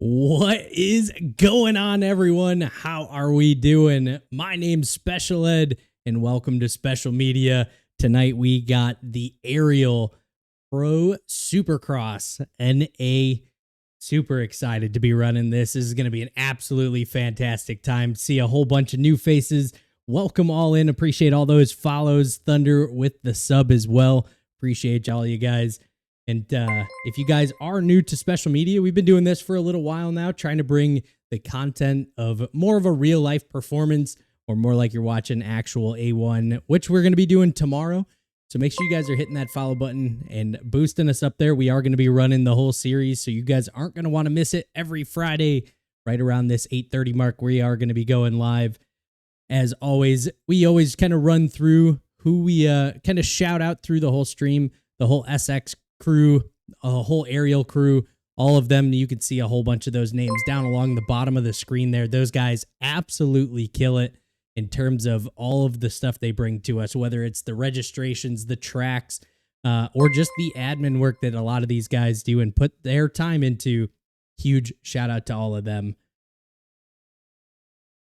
What is going on, everyone? How are we doing? My name's Special Ed, and welcome to Special Media. Tonight we got the Aerial Pro Supercross NA. Super excited to be running this. This is going to be an absolutely fantastic time. See a whole bunch of new faces. Welcome all in. Appreciate all those follows. Thunder with the sub as well. Appreciate all you guys. And if you guys are new to Special Media, we've been doing this for a little while now, trying to bring the content of more of a real life performance, or more like you're watching actual A1, which we're going to be doing tomorrow. So make sure you guys are hitting that follow button and boosting us up there. We are going to be running the whole series, so you guys aren't going to want to miss it every Friday right around this 8:30 mark. We are going to be going live. As always, we always kind of run through who we kind of shout out through the whole stream, the whole SX crew, a whole aerial crew, all of them. You can see a whole bunch of those names down along the bottom of the screen there. Those guys absolutely kill it in terms of all of the stuff they bring to us, whether it's the registrations, the tracks, or just the admin work that a lot of these guys do and put their time into. Huge shout out to all of them.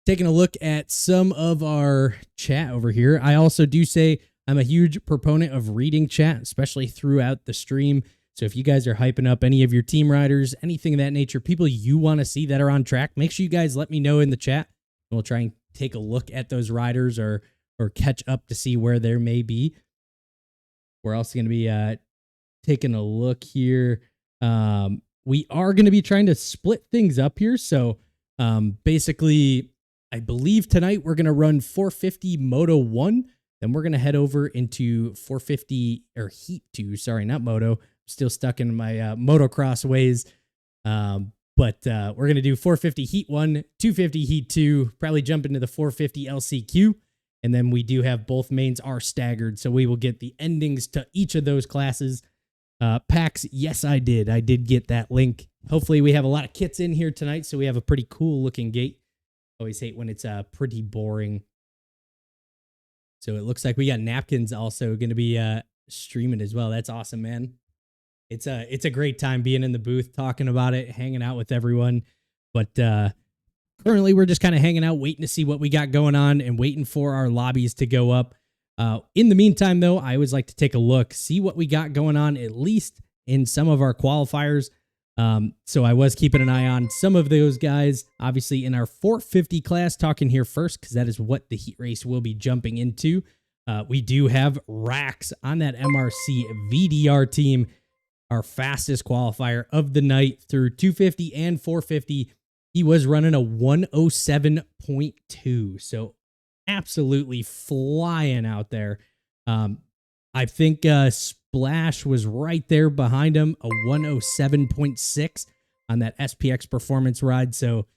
Taking a look at some of our chat over here. I also do say I'm a huge proponent of reading chat, especially throughout the stream. So if you guys are hyping up any of your team riders, anything of that nature, people you want to see that are on track, make sure you guys let me know in the chat. And we'll try and take a look at those riders or catch up to see where there may be. We're also going to be taking a look here. We are going to be trying to split things up here. So basically, I believe tonight we're going to run 450 Moto 1. Then we're going to head over into 450 or Heat 2. Sorry, not Moto. I'm still stuck in my motocross ways. But we're going to do 450 Heat 1, 250 Heat 2, probably jump into the 450 LCQ. And then we do have both mains are staggered. So we will get the endings to each of those classes. Packs, yes, I did. I did get that link. Hopefully we have a lot of kits in here tonight, so we have a pretty cool looking gate. Always hate when it's pretty boring. So it looks like we got napkins also going to be streaming as well. That's awesome, man. It's a great time being in the booth, talking about it, hanging out with everyone. But currently we're just kind of hanging out, waiting to see what we got going on and waiting for our lobbies to go up. In the meantime, though, I always like to take a look, see what we got going on, at least in some of our qualifiers. So I was keeping an eye on some of those guys, obviously in our 450 class, talking here first, because that is what the heat race will be jumping into. We do have Rax on that MRC VDR team, our fastest qualifier of the night through 250 and 450. He was running a 107.2. So absolutely flying out there. I think Splash was right there behind him, a 107.6 on that SPX performance ride. So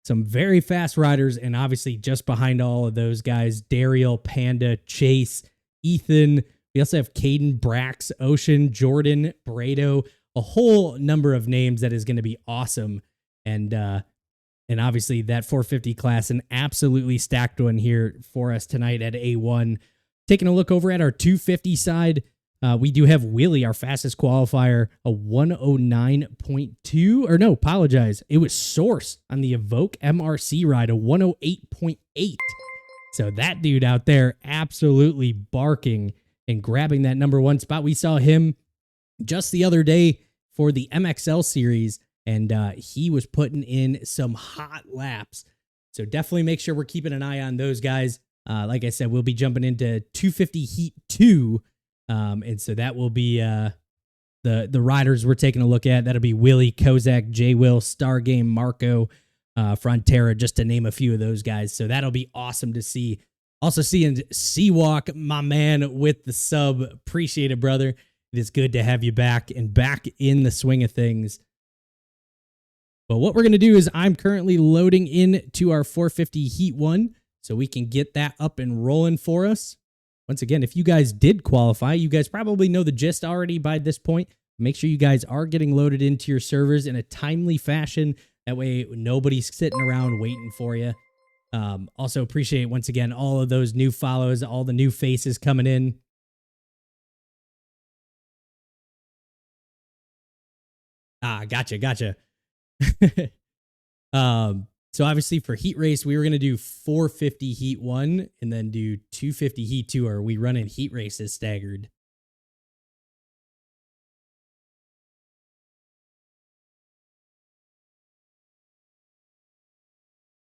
some very fast riders, and obviously just behind all of those guys, Dariel, Panda, Chase, Ethan. We also have Caden, Brax, Ocean, Jordan, Brado, a whole number of names that is going to be awesome. And obviously that 450 class, an absolutely stacked one here for us tonight at A1. Taking a look over at our 250 side, we do have Willie, our fastest qualifier, a 109.2. Or no, apologize. It was Source on the Evoke MRC ride, a 108.8. So that dude out there absolutely barking and grabbing that number one spot. We saw him just the other day for the MXL series, and he was putting in some hot laps. So definitely make sure we're keeping an eye on those guys. Like I said, we'll be jumping into 250 Heat 2. And so that will be the riders we're taking a look at. That'll be Willie, Kozak, J-Will, Stargame, Marco, Frontera, just to name a few of those guys. So that'll be awesome to see. Also seeing Seawalk, my man, with the sub. Appreciate it, brother. It is good to have you back and back in the swing of things. But what we're going to do is I'm currently loading into our 450 Heat 1 so we can get that up and rolling for us. Once again, if you guys did qualify, you guys probably know the gist already by this point. Make sure you guys are getting loaded into your servers in a timely fashion. That way, nobody's sitting around waiting for you. Also appreciate, once again, all of those new follows, all the new faces coming in. Ah, gotcha. So obviously for heat race, we were going to do 450 heat 1 and then do 250 heat 2. Are we running heat races staggered?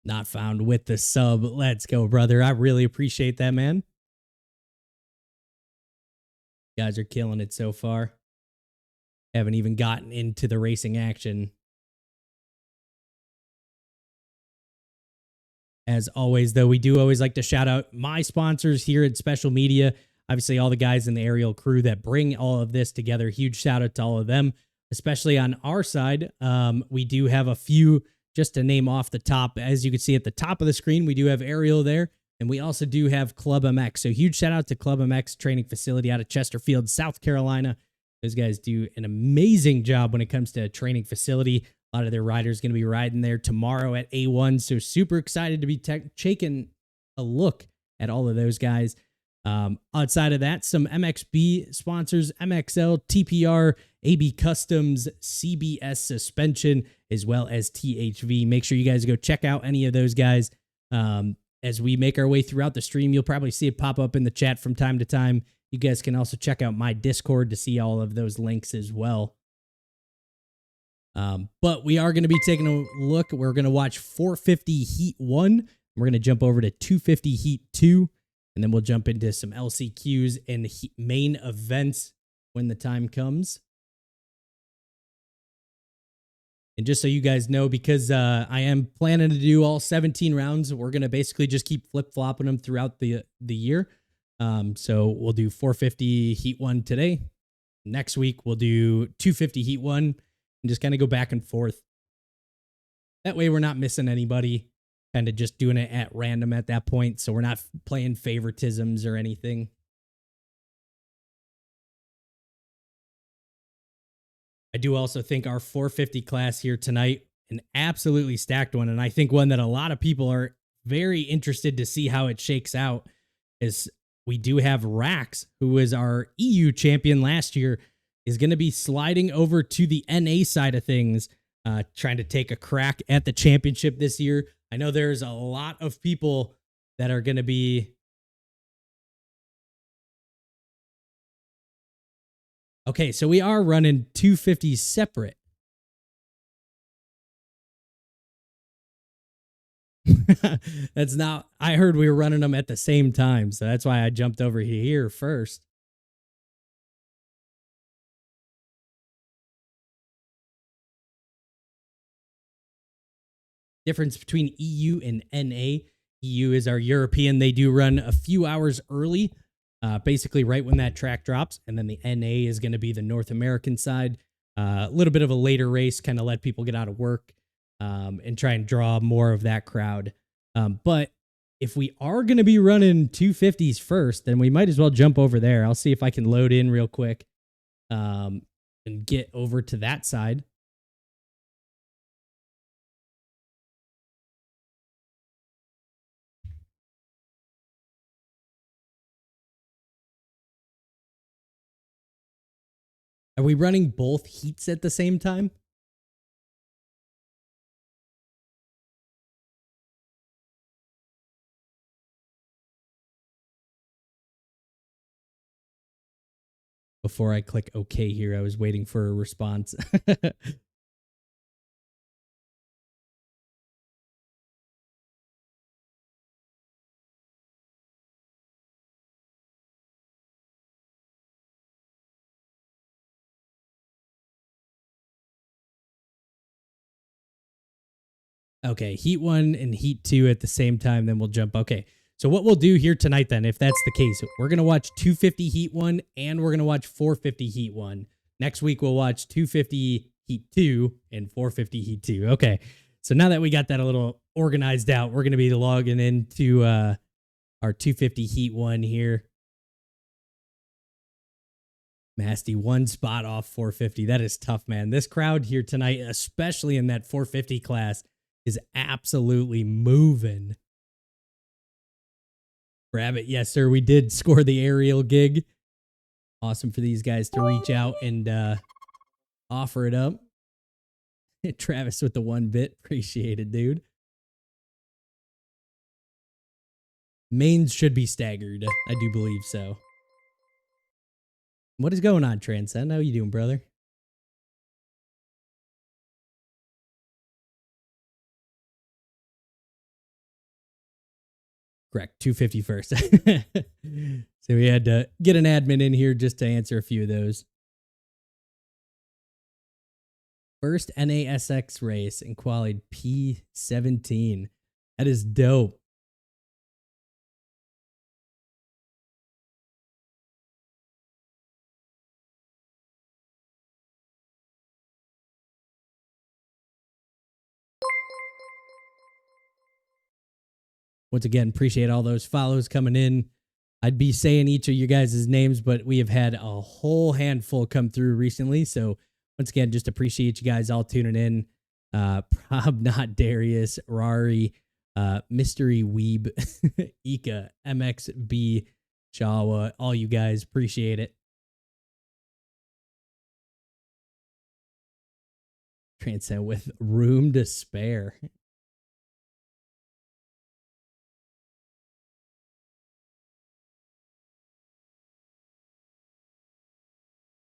Not found with the sub. Let's go, brother. I really appreciate that, man. You guys are killing it so far. Haven't even gotten into the racing action. As always, though, we do always like to shout out my sponsors here at Special Media. Obviously, all the guys in the aerial crew that bring all of this together. Huge shout out to all of them, especially on our side. We do have a few, just to name off the top. As you can see at the top of the screen, we do have aerial there. And we also do have Club MX. So huge shout out to Club MX training facility out of Chesterfield, South Carolina. Those guys do an amazing job when it comes to a training facility. A lot of their riders going to be riding there tomorrow at A1. So super excited to be taking a look at all of those guys. Outside of that, some MXB sponsors, MXL, TPR, AB Customs, CBS Suspension, as well as THV. Make sure you guys go check out any of those guys. As we make our way throughout the stream, you'll probably see it pop up in the chat from time to time. You guys can also check out my Discord to see all of those links as well. But we are going to be taking a look. We're going to watch 450 Heat 1. We're going to jump over to 250 Heat 2. And then we'll jump into some LCQs and main events when the time comes. And just so you guys know, because I am planning to do all 17 rounds, we're going to basically just keep flip-flopping them throughout the year. So we'll do 450 Heat 1 today. Next week, we'll do 250 Heat 1 and just kind of go back and forth. That way, we're not missing anybody, kind of just doing it at random at that point. So we're not playing favoritisms or anything. I do also think our 450 class here tonight, an absolutely stacked one. And I think one that a lot of people are very interested to see how it shakes out is we do have Rax, who was our EU champion last year, is going to be sliding over to the NA side of things, trying to take a crack at the championship this year. I know there's a lot of people that are going to be... Okay, so we are running 250s separate. That's not... I heard we were running them at the same time, so that's why I jumped over here first. Difference between EU and NA. EU is our European. They do run a few hours early, basically right when that track drops. And then the NA is going to be the North American side. A little bit of a later race, kind of let people get out of work and try and draw more of that crowd. But if we are going to be running 250s first, then we might as well jump over there. I'll see if I can load in real quick and get over to that side. Are we running both heats at the same time? Before I click OK here, I was waiting for a response. Okay, Heat 1 and Heat 2 at the same time, then we'll jump. Okay, so what we'll do here tonight then, if that's the case, we're going to watch 250 Heat 1 and we're going to watch 450 Heat 1. Next week, we'll watch 250 Heat 2 and 450 Heat 2. Okay, so now that we got that a little organized out, we're going to be logging into our 250 Heat 1 here. Masty, one spot off 450. That is tough, man. This crowd here tonight, especially in that 450 class, is absolutely moving. Rabbit, yes, sir. We did score the aerial gig. Awesome for these guys to reach out and offer it up. Travis with the 1 bit. Appreciate it, dude. Mains should be staggered. I do believe so. What is going on, Transcend? How you doing, brother? Correct. 250 first. So we had to get an admin in here just to answer a few of those. First NASX race in qualified P17. That is dope. Once again, appreciate all those follows coming in. I'd be saying each of you guys' names, but we have had a whole handful come through recently. So once again, just appreciate you guys all tuning in. Prob Not Darius, Rari, Mystery Weeb, Ika, MXB, Jawa, all you guys, appreciate it. Transcend with room to spare.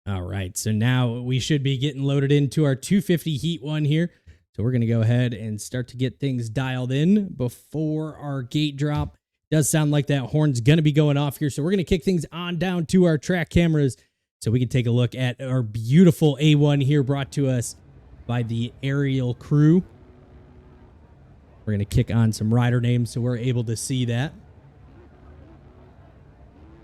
All right, so now we should be getting loaded into our 250 Heat 1 here. So we're going to go ahead and start to get things dialed in before our gate drop. Does sound like that horn's going to be going off here. So we're going to kick things on down to our track cameras so we can take a look at our beautiful A1 here brought to us by the aerial crew. We're going to kick on some rider names so we're able to see that.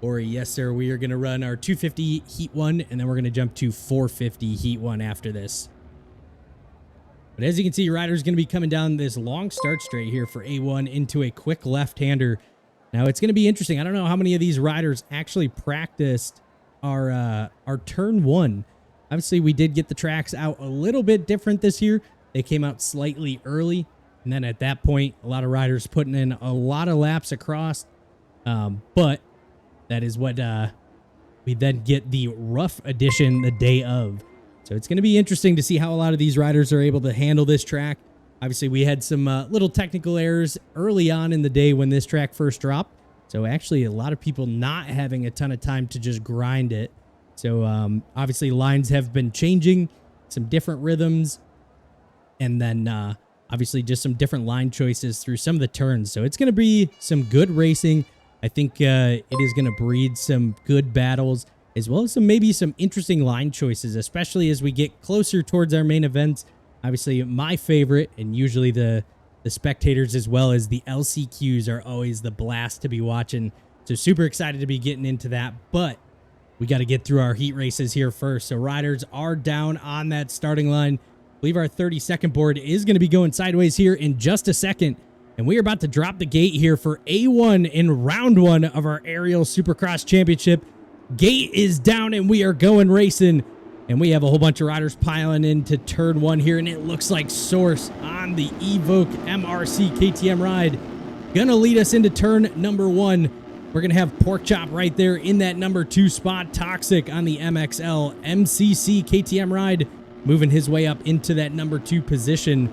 Or yes, sir, we are going to run our 250 Heat 1, and then we're going to jump to 450 Heat 1 after this. But as you can see, rider's going to be coming down this long start straight here for A1 into a quick left-hander. Now, it's going to be interesting. I don't know how many of these riders actually practiced our turn 1. Obviously, we did get the tracks out a little bit different this year. They came out slightly early, and then at that point, a lot of riders putting in a lot of laps across, but that is what we then get the rough edition the day of. So it's going to be interesting to see how a lot of these riders are able to handle this track. Obviously, we had some little technical errors early on in the day when this track first dropped. So actually, a lot of people not having a ton of time to just grind it. So obviously, lines have been changing, some different rhythms, and then obviously just some different line choices through some of the turns. So it's going to be some good racing. I think it is going to breed some good battles, as well as maybe some interesting line choices, especially as we get closer towards our main events. Obviously, my favorite, and usually the spectators as well, as the LCQs are always the blast to be watching. So super excited to be getting into that, but we got to get through our heat races here first. So riders are down on that starting line. I believe our 30-second board is going to be going sideways here in just a second. And we are about to drop the gate here for A1 in round 1 of our Aerial Supercross Championship. Gate is down and we are going racing. And we have a whole bunch of riders piling into turn 1 here. And it looks like Source on the Evoque MRC KTM ride gonna lead us into turn number 1. We're gonna have Pork Chop right there in that number 2 spot. Toxic on the MXL MCC KTM ride, moving his way up into that number 2 position.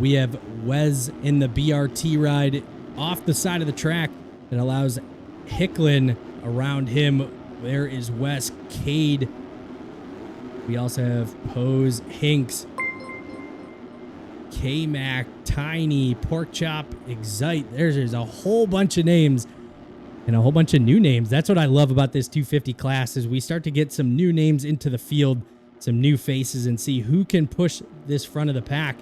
We have Wes in the BRT ride off the side of the track that allows Hicklin around him. There is Wes, Cade. We also have Pose, Hinks, K-Mac, Tiny, Pork Chop, Excite. There's a whole bunch of names and a whole bunch of new names. That's what I love about this 250 class, is we start to get some new names into the field, some new faces, and see who can push this front of the pack.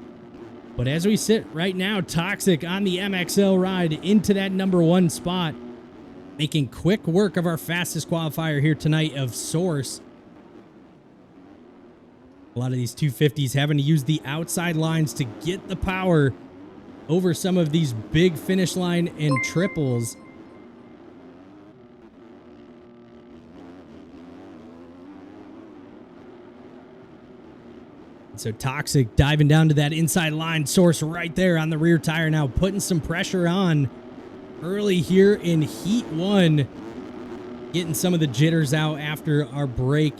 But as we sit right now, Toxic on the MXL ride into that number 1 spot, making quick work of our fastest qualifier here tonight of Source. A lot of these 250s having to use the outside lines to get the power over some of these big finish line and triples. So Toxic diving down to that inside line. Source right there on the rear tire now, putting some pressure on early here in Heat 1. Getting some of the jitters out after our break.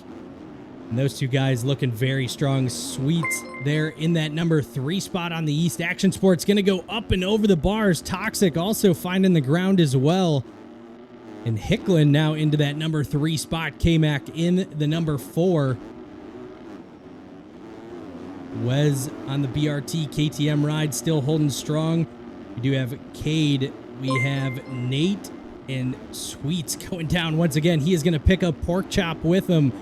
And those two guys looking very strong. Sweets there in that number 3 spot on the East. Action Sports going to go up and over the bars. Toxic also finding the ground as well. And Hicklin now into that number 3 spot. K-Mac in the number 4. Wes on the BRT KTM ride still holding strong. We do have Cade. We have Nate and Sweets going down once again. He is going to pick up Pork Chop with him.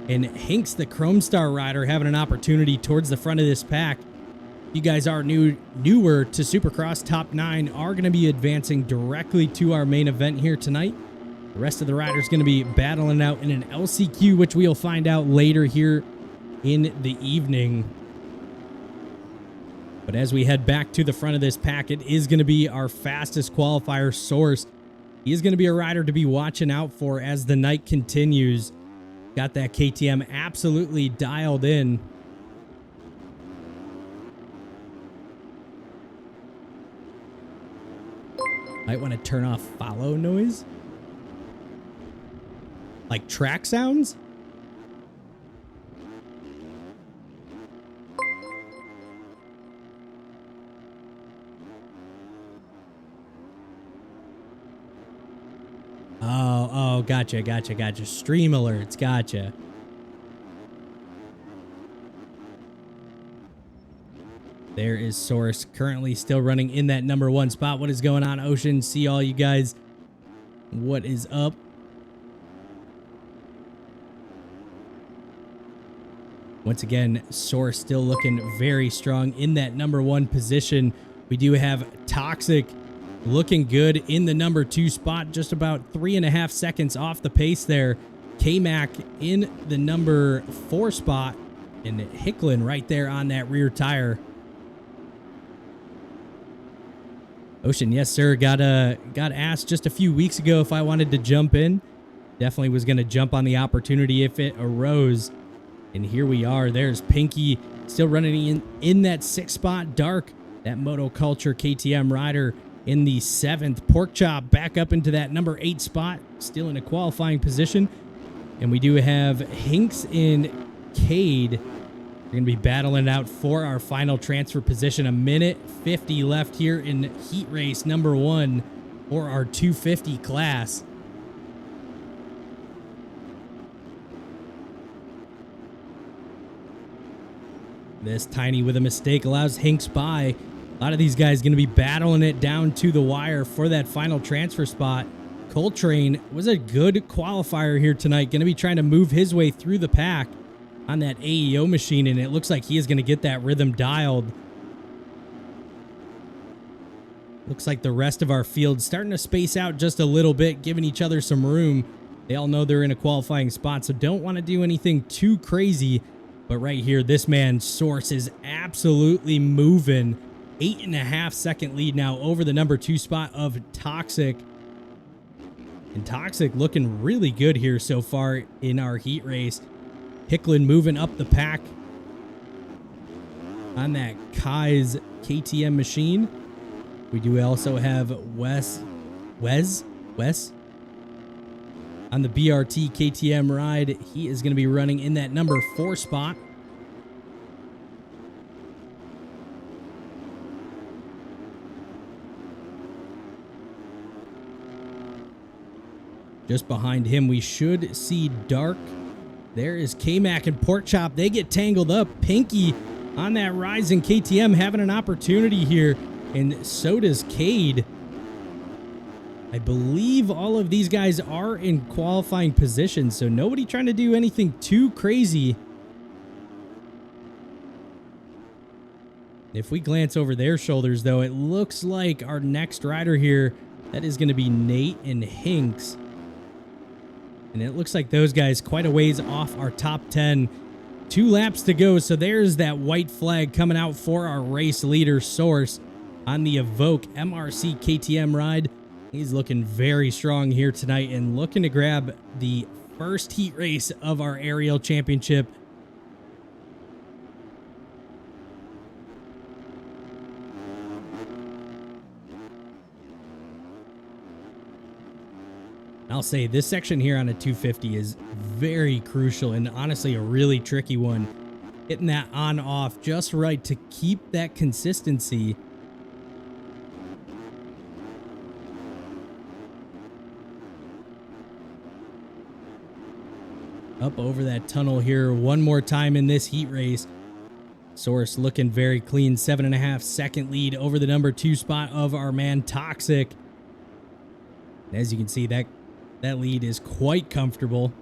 And Hanks, the Chrome Star rider, having an opportunity towards the front of this pack. You guys are newer to Supercross Top 9, are going to be advancing directly to our main event here tonight. The rest of the riders going to be battling out in an LCQ, which we'll find out later here in the evening. But as we head back to the front of this pack, it is going to be our fastest qualifier, Source. He is going to be a rider to be watching out for as the night continues. Got that KTM absolutely dialed in. Might want to turn off follow noise. Like track sounds? Oh, gotcha. Stream alerts, gotcha. There is Source currently still running in that number 1 spot. What is going on, Ocean? See all you guys. What is up? Once again, Source still looking very strong in that number 1 position. We do have Toxic looking good in the number 2 spot, just about 3.5 seconds off the pace there. K-Mac in the number 4 spot, and Hicklin right there on that rear tire. Ocean, yes sir, got asked just a few weeks ago if I wanted to jump in. Definitely was going to jump on the opportunity if it arose. And here we are. There's Pinky still running in that 6th spot. Dark, that Motoculture KTM rider, in the 7th. Pork Chop back up into that number 8 spot, still in a qualifying position. And we do have Hinks and Cade. We're going to be battling out for our final transfer position. 1:50 left here in heat race number 1 for our 250 class. This Tiny with a mistake allows Hinks by. A lot of these guys going to be battling it down to the wire for that final transfer spot. Coltrane was a good qualifier here tonight. Going to be trying to move his way through the pack on that AEO machine, and it looks like he is going to get that rhythm dialed. Looks like the rest of our field starting to space out just a little bit, giving each other some room. They all know they're in a qualifying spot, so don't want to do anything too crazy. But right here, this man, Source, is absolutely moving. 8.5 second lead now over the number 2 spot of Toxic. And Toxic looking really good here so far in our heat race. Hicklin moving up the pack on that Kai's KTM machine. We do also have Wes on the BRT KTM ride. He is going to be running in that number 4 spot. Just behind him, we should see Dark. There is K-Mac and Pork Chop. They get tangled up. Pinky on that rising KTM having an opportunity here, and so does Cade. I believe all of these guys are in qualifying positions, so nobody trying to do anything too crazy. If we glance over their shoulders, though, it looks like our next rider here, that is going to be Nate and Hinks. And it looks like those guys quite a ways off our top 10. 2 laps to go, so there's that white flag coming out for our race leader, Source, on the Evoque MRC KTM ride. He's looking very strong here tonight and looking to grab the first heat race of our aerial championship. I'll say this section here on a 250 is very crucial and honestly a really tricky one. Hitting that on off just right to keep that consistency. Up over that tunnel here one more time in this heat race. Source looking very clean, 7.5 second lead over the number 2 spot of our man Toxic. And as you can see, that lead is quite comfortable.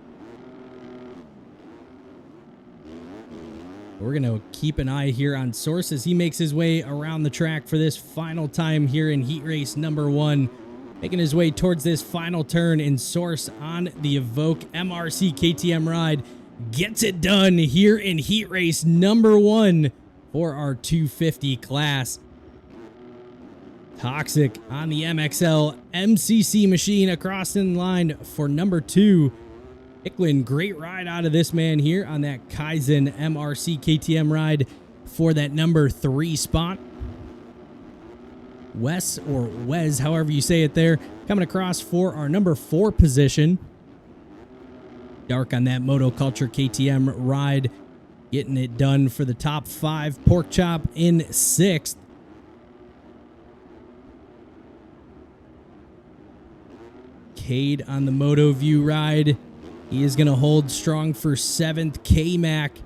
We're going to keep an eye here on Source as he makes his way around the track for this final time here in heat race number 1. Making his way towards this final turn, in Source on the Evoque MRC KTM ride gets it done here in heat race number 1 for our 250 class. Toxic on the MXL MCC machine across in line for number 2. Hicklin, great ride out of this man here on that Kaizen MRC KTM ride for that number 3 spot. Wes, or Wes, however you say it there, coming across for our number 4 position. Dark on that Motoculture KTM ride, getting it done for the top 5. Pork Chop in 6th. Cade on the MotoView ride. He is going to hold strong for 7th. K-Mac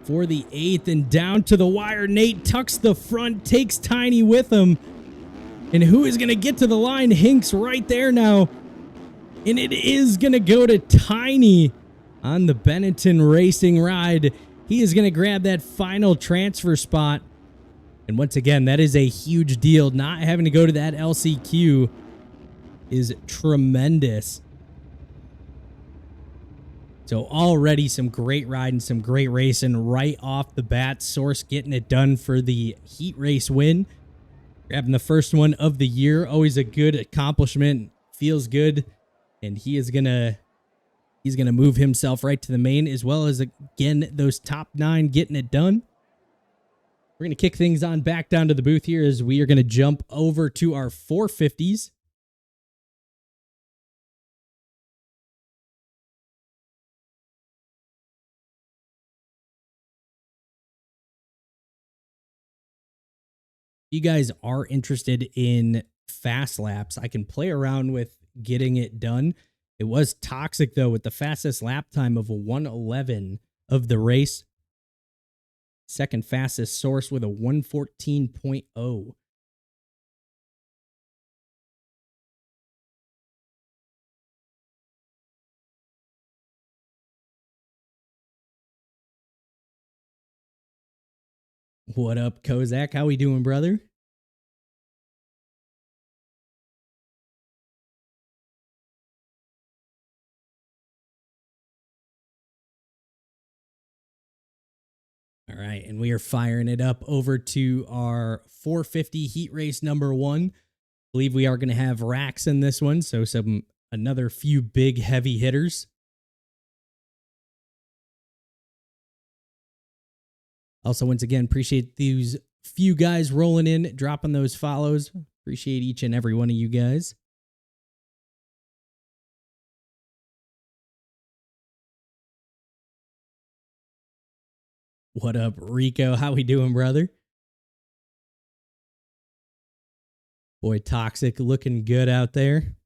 for the 8th, and down to the wire. Nate tucks the front, takes Tiny with him. And who is going to get to the line? Hinks right there now. And it is going to go to Tiny on the Benetton Racing ride. He is going to grab that final transfer spot. And once again, that is a huge deal. Not having to go to that LCQ is tremendous. So already some great riding, some great racing right off the bat. Source getting it done for the heat race win. Grabbing the first one of the year. Always a good accomplishment. Feels good. And he's gonna move himself right to the main, as well as, again, those top 9 getting it done. We're going to kick things on back down to the booth here as we are going to jump over to our 450s. You guys are interested in fast laps, I can play around with getting it done. It was Toxic, though, with the fastest lap time of a 1:11 of the race. Second fastest, Source with a 1:14.0. What up, Kozak? How we doing, brother? All right, and we are firing it up over to our 450 heat race number 1. Believe we are going to have racks in this one, so another few big heavy hitters. Also, once again, appreciate these few guys rolling in, dropping those follows. Appreciate each and every one of you guys. What up, Rico? How we doing, brother? Boy, Toxic looking good out there.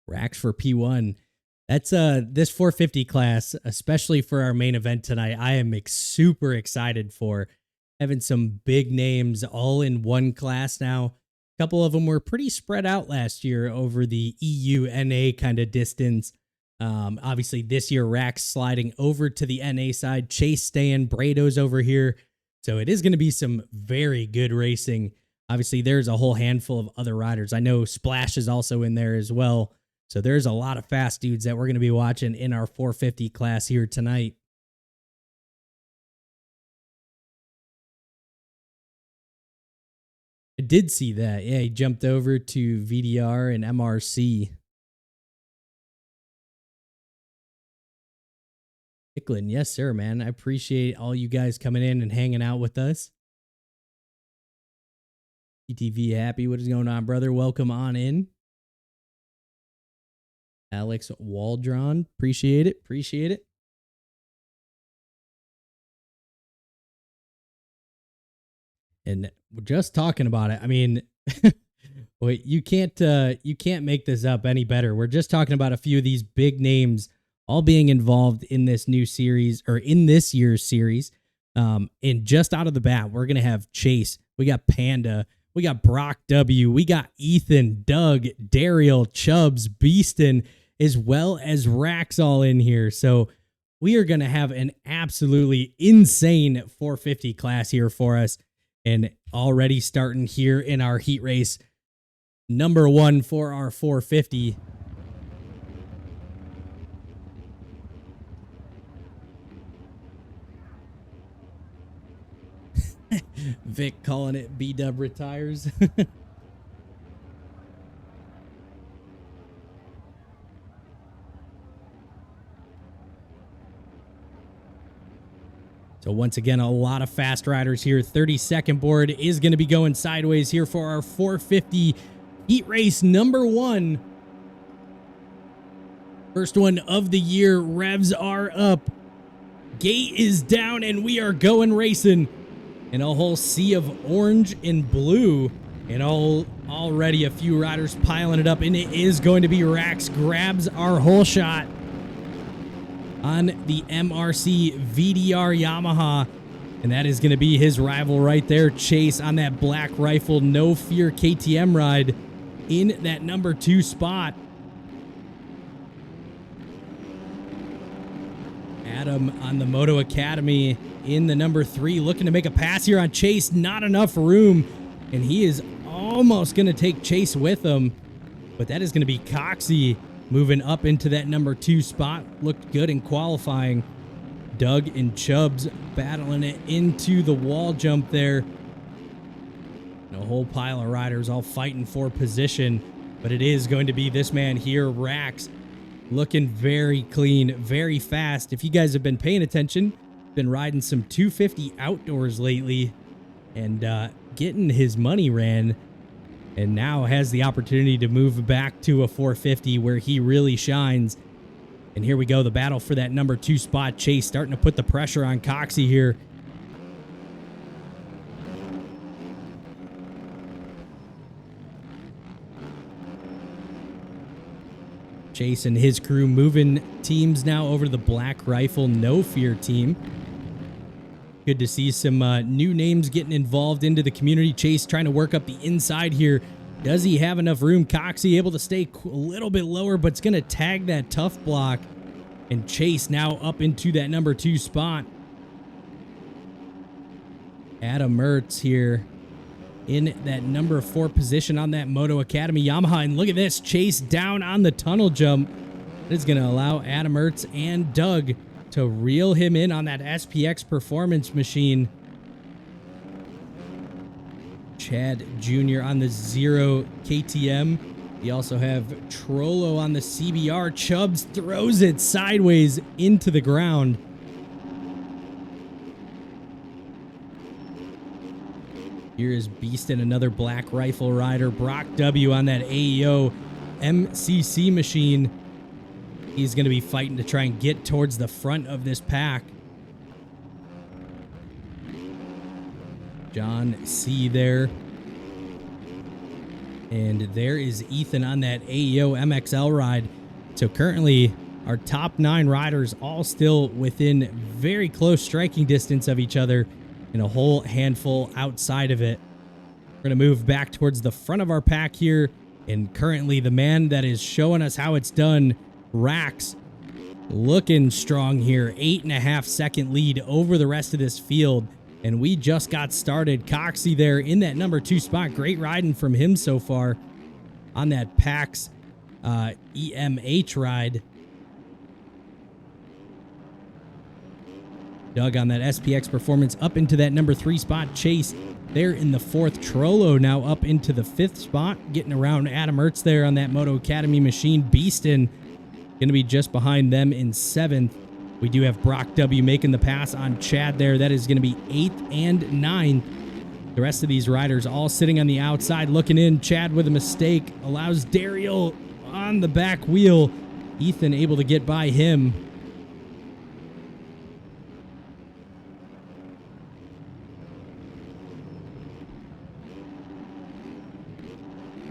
Racks for P1. That's this 450 class, especially for our main event tonight, I am super excited for. Having some big names all in one class now. A couple of them were pretty spread out last year over the EU NA kind of distance. Obviously this year Rax sliding over to the NA side, Chase staying, Brado's over here. So it is going to be some very good racing. Obviously there's a whole handful of other riders. I know Splash is also in there as well. So there's a lot of fast dudes that we're going to be watching in our 450 class here tonight. I did see that. Yeah, he jumped over to VDR and MRC. Hicklin, yes, sir, man. I appreciate all you guys coming in and hanging out with us. PTV Happy, what is going on, brother? Welcome on in. Alex Waldron. Appreciate it. Appreciate it. And just talking about it, I mean, wait, you can't make this up any better. We're just talking about a few of these big names all being involved in this new series or in this year's series. And just out of the bat, we're gonna have Chase. We got Panda. We got Brock W. We got Ethan, Doug, Daryl, Chubbs, Beaston, as well as Rax all in here. So we are gonna have an absolutely insane 450 class here for us. And already starting here in our heat race, number one for our 450. Vic calling it B-Dub retires. So once again, a lot of fast riders here. 32nd board is going to be going sideways here for our 450 heat race number one. First one of the year. Revs are up. Gate is down, and we are going racing in a whole sea of orange and blue. And already a few riders piling it up, and it is going to be Rax grabs our whole shot on the MRC VDR Yamaha, and that is going to be his rival right there, Chase, on that Black Rifle No Fear KTM ride in that number 2 spot. Adam on the Moto Academy in the number 3, looking to make a pass here on Chase. Not enough room, and he is almost going to take Chase with him, but that is going to be Coxie moving up into that number 2 spot. Looked good in qualifying. Doug and Chubbs battling it into the wall jump there. And a whole pile of riders all fighting for position, but it is going to be this man here, Rax, looking very clean, very fast. If you guys have been paying attention, been riding some 250 outdoors lately and getting his money ran, and now has the opportunity to move back to a 450 where he really shines. And here we go, the battle for that number 2 spot. Chase starting to put the pressure on Coxie here. Chase and his crew moving teams now over to the Black Rifle No Fear team. Good to see some new names getting involved into the community. Chase trying to work up the inside here. Does he have enough room? Coxie able to stay a little bit lower, but it's going to tag that tough block. And Chase now up into that number 2 spot. Adam Mertz here in that number 4 position on that Moto Academy Yamaha. And look at this, Chase down on the tunnel jump. That is going to allow Adam Mertz and Doug to reel him in on that SPX performance machine. Chad Jr. on the Zero KTM. We also have Trollo on the CBR. Chubbs throws it sideways into the ground. Here is Beaston, another Black Rifle rider. Brock W. on that AEO MCC machine. He's going to be fighting to try and get towards the front of this pack. John C. there. And there is Ethan on that AEO MXL ride. So currently our top 9 riders all still within very close striking distance of each other, and a whole handful outside of it. We're going to move back towards the front of our pack here. And currently the man that is showing us how it's done, Rax, looking strong here. 8.5 second lead over the rest of this field. And we just got started. Coxie there in that number 2 spot. Great riding from him so far on that PAX EMH ride. Doug on that SPX performance up into that number 3 spot. Chase there in the 4th. Trollo now up into the 5th spot, getting around Adam Ertz there on that Moto Academy machine. Beaston going to be just behind them in 7th. We do have Brock W. making the pass on Chad there. That is going to be 8th and 9th. The rest of these riders all sitting on the outside looking in. Chad with a mistake allows Daryl on the back wheel Ethan able to get by him.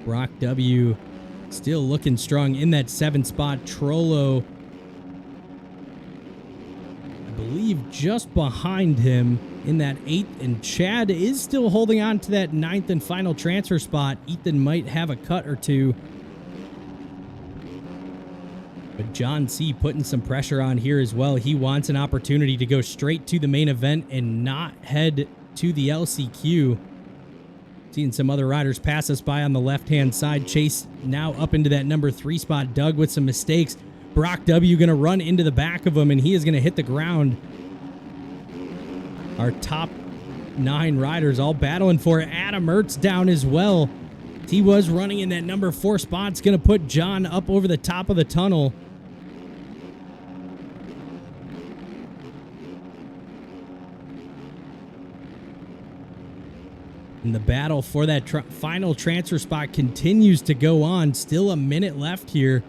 Brock W still looking strong in that 7th spot. Trollo, I believe, just behind him in that 8th. And Chad is still holding on to that 9th and final transfer spot. Ethan might have a cut or two. But John C. putting some pressure on here as well. He wants an opportunity to go straight to the main event and not head to the LCQ. Seeing some other riders pass us by on the left-hand side. Chase now up into that number 3 spot. Doug with some mistakes. Brock W going to run into the back of him, and he is going to hit the ground. Our top 9 riders all battling for it. Adam Ertz down as well. He was running in that number 4 spot. It's going to put John up over the top of the tunnel. And the battle for that final transfer spot continues to go on. Still a minute left here,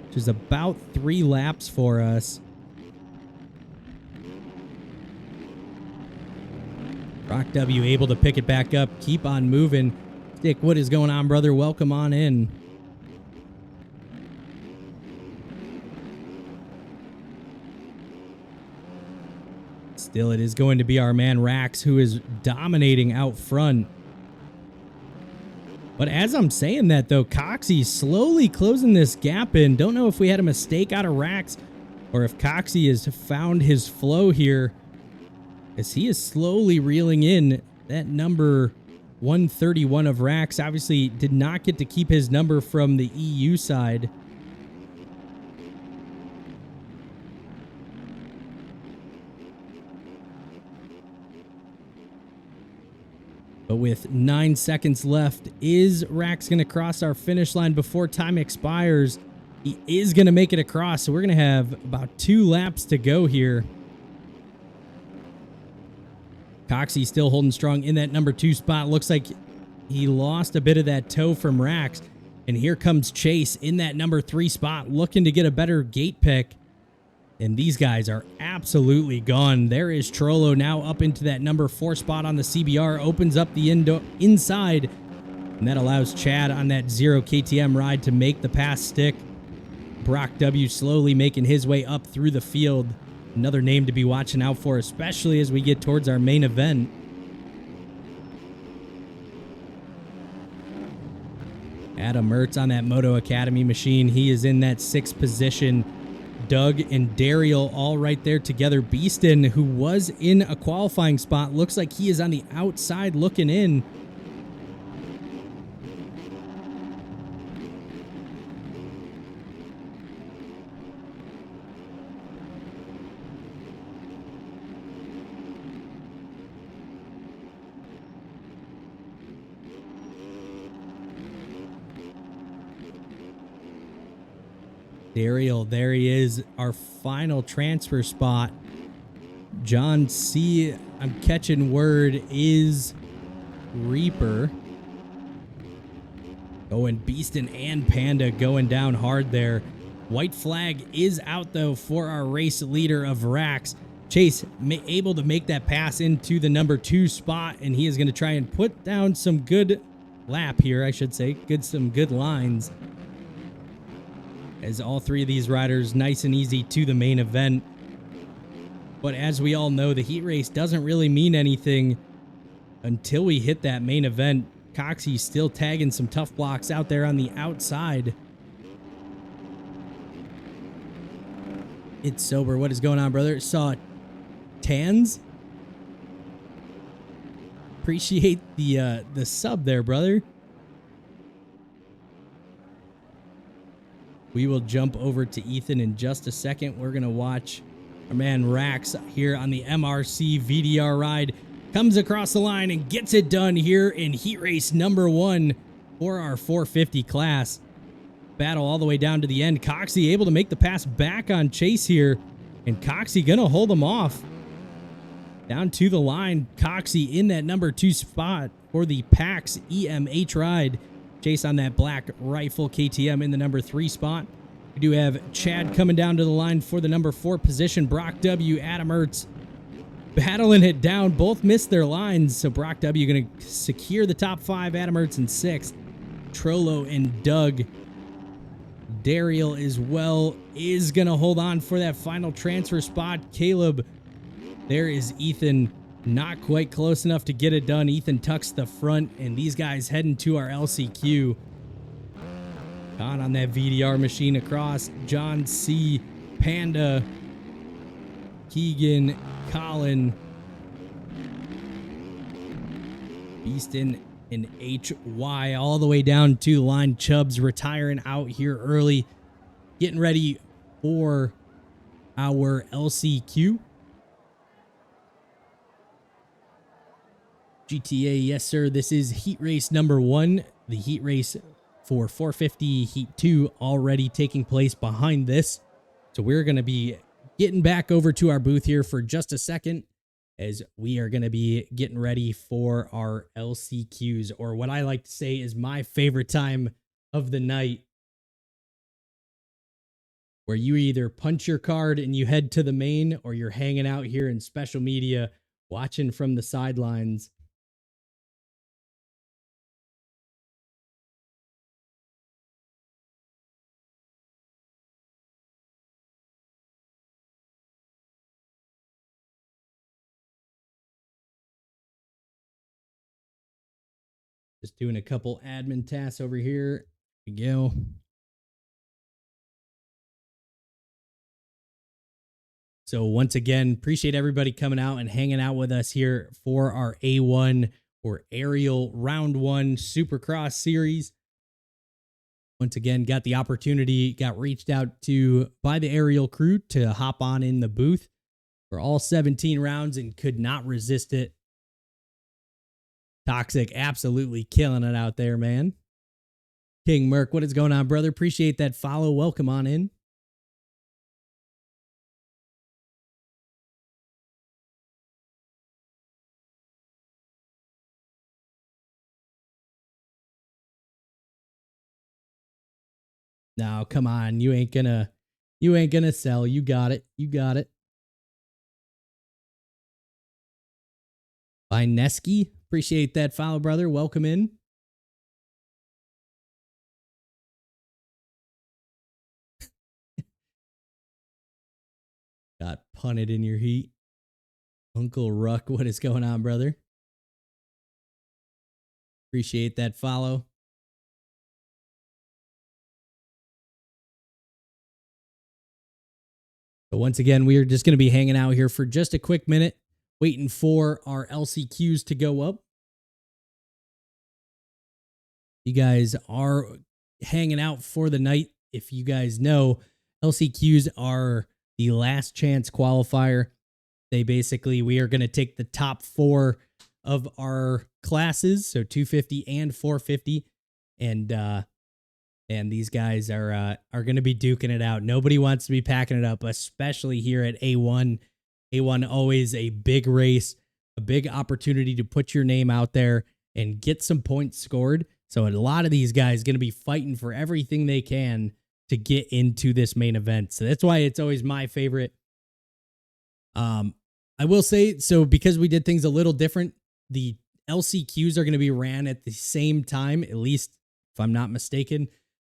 which is about 3 laps for us. Brock W able to pick it back up, keep on moving. Dick, what is going on, brother? Welcome on in. Still, it is going to be our man Rax who is dominating out front. But as I'm saying that, though, Coxie slowly closing this gap in. Don't know if we had a mistake out of Rax or if Coxie has found his flow here, as he is slowly reeling in that number 131 of Rax. Obviously did not get to keep his number from the EU side. But with 9 seconds left, is Rax going to cross our finish line before time expires? He is going to make it across, so we're going to have about 2 laps to go here. Coxie still holding strong in that number 2 spot. Looks like he lost a bit of that toe from Rax. And here comes Chase in that number 3 spot, looking to get a better gate pick. And these guys are absolutely gone. There is Trollo now up into that number 4 spot on the CBR. Opens up the inside. And that allows Chad on that 0 KTM ride to make the pass stick. Brock W slowly making his way up through the field. Another name to be watching out for, especially as we get towards our main event. Adam Ertz on that Moto Academy machine. He is in that 6th position. Doug and Dariel all right there together. Beeston, who was in a qualifying spot, looks like he is on the outside looking in. Dariel, there he is, our final transfer spot. John C, I'm catching word, is Reaper. Going Beeston and Panda going down hard there. White flag is out, though, for our race leader of Rax. Chase able to make that pass into the number 2 spot, and he is going to try and put down some good lap here, I should say. Some good lines. As all 3 of these riders nice and easy to the main event. But as we all know, the heat race doesn't really mean anything until we hit that main event. Coxie still tagging some tough blocks out there on the outside. It's sober. What is going on, brother? Saw Tans. Appreciate the sub there, brother. We will jump over to Ethan in just a second. We're going to watch our man Rax here on the MRC VDR ride. Comes across the line and gets it done here in heat race number 1 for our 450 class. Battle all the way down to the end. Coxie able to make the pass back on Chase here. And Coxie going to hold him off. Down to the line. Coxie in that number 2 spot for the PAX EMH ride. Chase on that black rifle KTM in the number 3 spot. We do have Chad coming down to the line for the number 4 position. Brock W, Adam Ertz battling it down. Both missed their lines, so Brock W going to secure the top 5. Adam Ertz in 6th. Trollo and Doug. Dariel as well is going to hold on for that final transfer spot. Caleb, there is Ethan, not quite close enough to get it done. Ethan tucks the front, and these guys heading to our LCQ. On that VDR machine across. John C, Panda, Keegan, Colin, Beaston, and HY all the way down to the line. Chubbs retiring out here early, getting ready for our LCQ. GTA, yes sir, this is heat race number 1. The heat race for 450 heat 2 already taking place behind this. So we're going to be getting back over to our booth here for just a second, as we are going to be getting ready for our LCQs, or what I like to say is my favorite time of the night, where you either punch your card and you head to the main, or you're hanging out here in special media watching from the sidelines. Just doing a couple admin tasks over here. Here we go. So once again, appreciate everybody coming out and hanging out with us here for our A1 or Aerial Round 1 Supercross Series. Once again, got the opportunity, got reached out to by the Aerial crew to hop on in the booth for all 17 rounds and could not resist it. Toxic, absolutely killing it out there, man. King Merc, what is going on, brother? Appreciate that follow. Welcome on in. No, come on. You ain't gonna sell. You got it. You got it. By Neski. Appreciate that follow, brother. Welcome in. Got punted in your heat. Uncle Ruck, what is going on, brother? Appreciate that follow. But once again, we are just going to be hanging out here for just a quick minute, waiting for our LCQs to go up. You guys are hanging out for the night. If you guys know, LCQs are the last chance qualifier. We are going to take the top 4 of our classes, so 250 and 450, and these guys are going to be duking it out. Nobody wants to be packing it up, especially here at A1. A1 always a big race, a big opportunity to put your name out there and get some points scored. So a lot of these guys going to be fighting for everything they can to get into this main event. So that's why it's always my favorite. I will say, so because we did things a little different, the LCQs are going to be ran at the same time, at least if I'm not mistaken.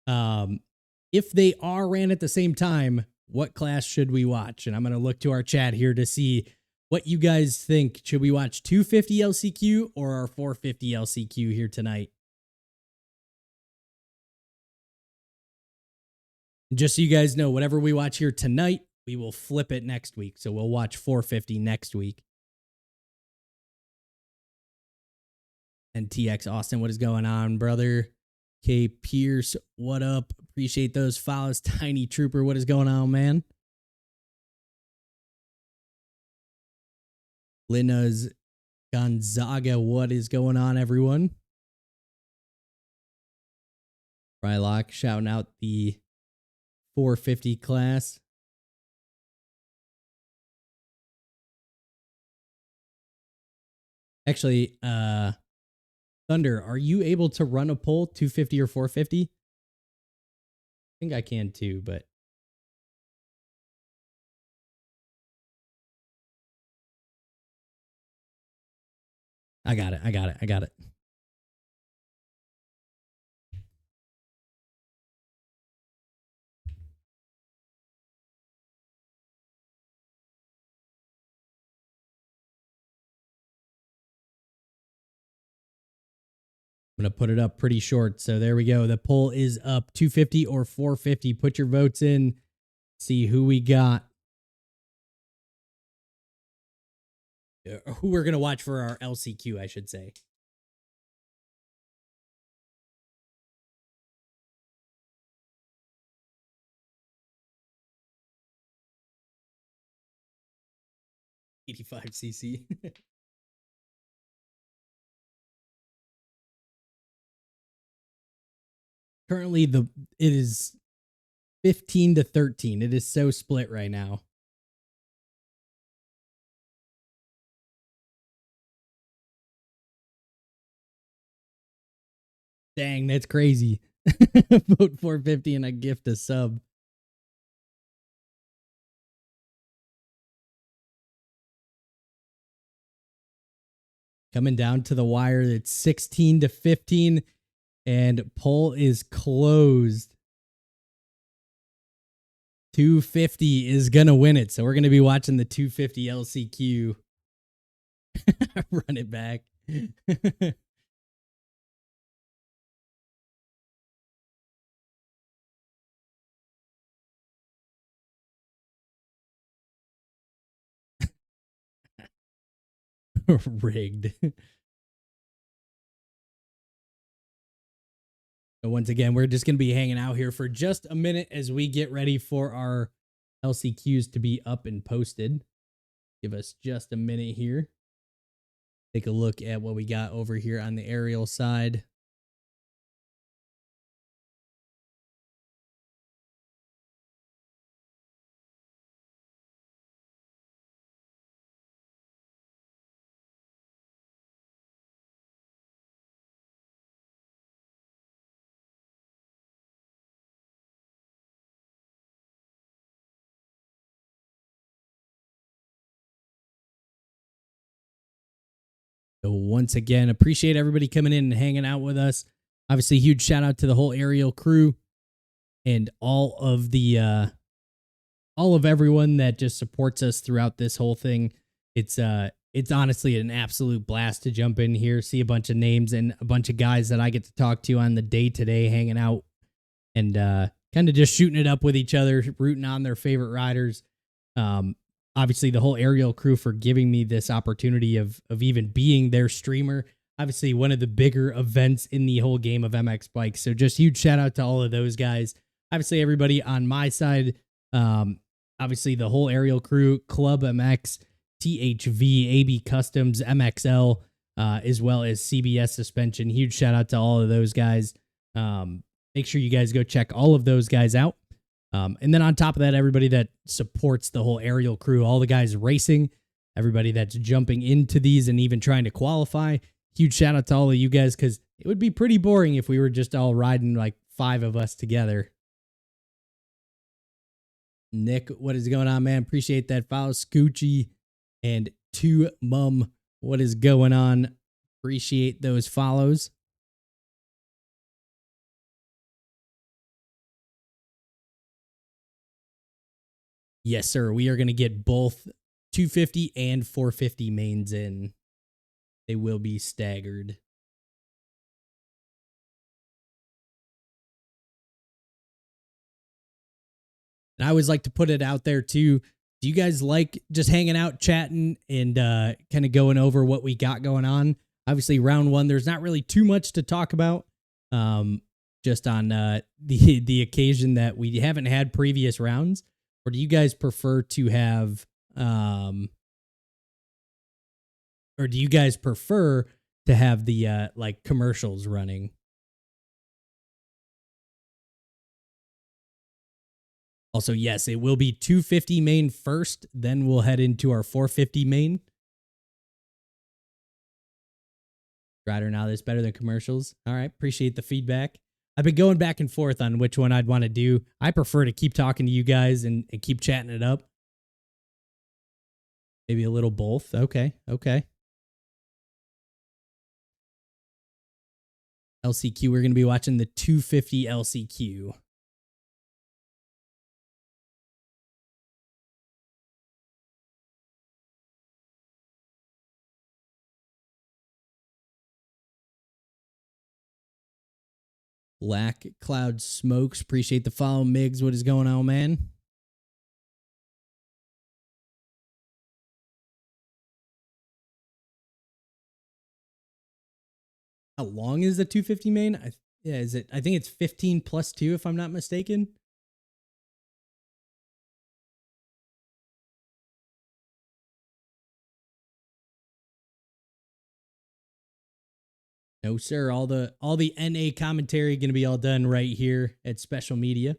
If they are ran at the same time, what class should we watch? And I'm going to look to our chat here to see what you guys think. Should we watch 250 LCQ or our 450 LCQ here tonight? Just so you guys know, whatever we watch here tonight, we will flip it next week. So we'll watch 450 next week. And TX Austin, what is going on, brother? K Pierce, what up? Appreciate those follows. Tiny Trooper, what is going on, man? Linna's Gonzaga, what is going on, everyone? Rylock shouting out the 450 class. Actually, Thunder, are you able to run a poll 250 or 450? think I can too, but I got it. I got it. I got it. I'm going to put it up pretty short. So there we go. The poll is up 250 or 450. Put your votes in. See who we got. Who we're going to watch for our LCQ, I should say. $85cc. Currently, it is 15 to 13. It is so split right now. Dang, that's crazy. Vote 450 and I gift a sub. Coming down to the wire, it's 16 to 15, and poll is closed. 250 is going to win it. So we're going to be watching the 250 LCQ. Run it back. Rigged. So once again, we're just going to be hanging out here for just a minute as we get ready for our LCQs to be up and posted. Give us just a minute here. Take a look at what we got over here on the aerial side. So once again, appreciate everybody coming in and hanging out with us. Obviously, huge shout out to the whole aerial crew and all of everyone that just supports us throughout this whole thing. It's honestly an absolute blast to jump in here, see a bunch of names and a bunch of guys that I get to talk to on the day-to-day, hanging out and kind of just shooting it up with each other, rooting on their favorite riders. Obviously, the whole aerial crew for giving me this opportunity of even being their streamer. Obviously, one of the bigger events in the whole game of MX bikes. So just huge shout out to all of those guys. Obviously, everybody on my side. Obviously, the whole aerial crew, Club MX, THV, AB Customs, MXL, as well as CBS Suspension. Huge shout out to all of those guys. Make sure you guys go check all of those guys out. And then on top of that, everybody that supports the whole aerial crew, all the guys racing, everybody that's jumping into these and even trying to qualify. Huge shout out to all of you guys, because it would be pretty boring if we were just all riding like 5 of us together. Nick, what is going on, man? Appreciate that follow. Scoochie and 2Mum, what is going on? Appreciate those follows. Yes, sir. We are going to get both 250 and 450 mains in. They will be staggered. And I always like to put it out there too. Do you guys like just hanging out, chatting, and kind of going over what we got going on? Obviously, round 1, there's not really too much to talk about. Just on the occasion that we haven't had previous rounds. Or do you guys prefer to have the like commercials running? Also, yes, it will be 250 main first, then we'll head into our 450 main. Rider, now that's better than commercials. All right, appreciate the feedback. I've been going back and forth on which one I'd want to do. I prefer to keep talking to you guys and keep chatting it up. Maybe a little both. Okay. LCQ, we're going to be watching the 250 LCQ. Black Cloud Smokes. Appreciate the follow, Migs. What is going on, man? How long is the 250 main? Is it? I think it's 15 plus 2, if I'm not mistaken. No, sir. All the NA commentary going to be all done right here at Special Media.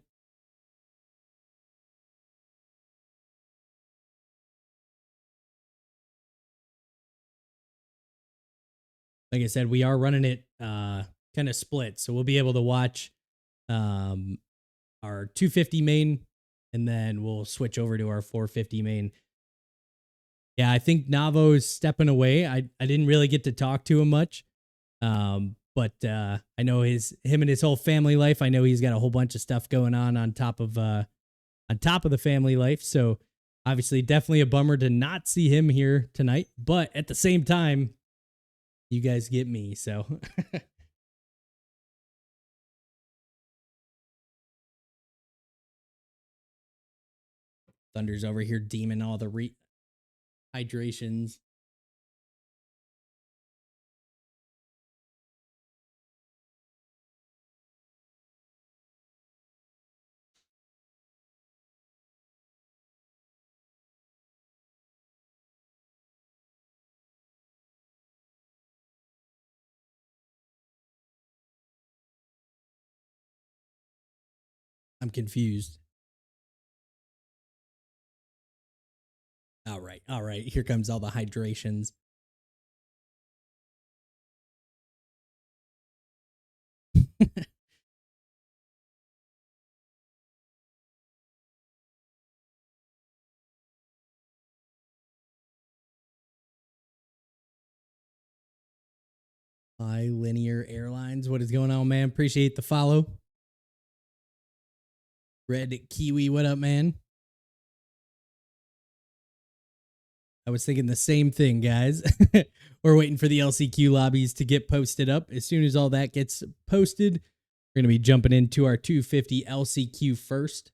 Like I said, we are running it kind of split, so we'll be able to watch our 250 main, and then we'll switch over to our 450 main. Yeah, I think Navo's stepping away. I didn't really get to talk to him much, but I know him and his whole family life. I know he's got a whole bunch of stuff going on top of the family life. So obviously, definitely a bummer to not see him here tonight. But at the same time, you guys get me. So Thunder's over here deeming all the hydrations. I'm confused. All right. Here comes all the hydrations. Hi, Linear Airlines. What is going on, man? Appreciate the follow. Red Kiwi, what up, man? I was thinking the same thing, guys. We're waiting for the LCQ lobbies to get posted up. As soon as all that gets posted, we're going to be jumping into our 250 LCQ first.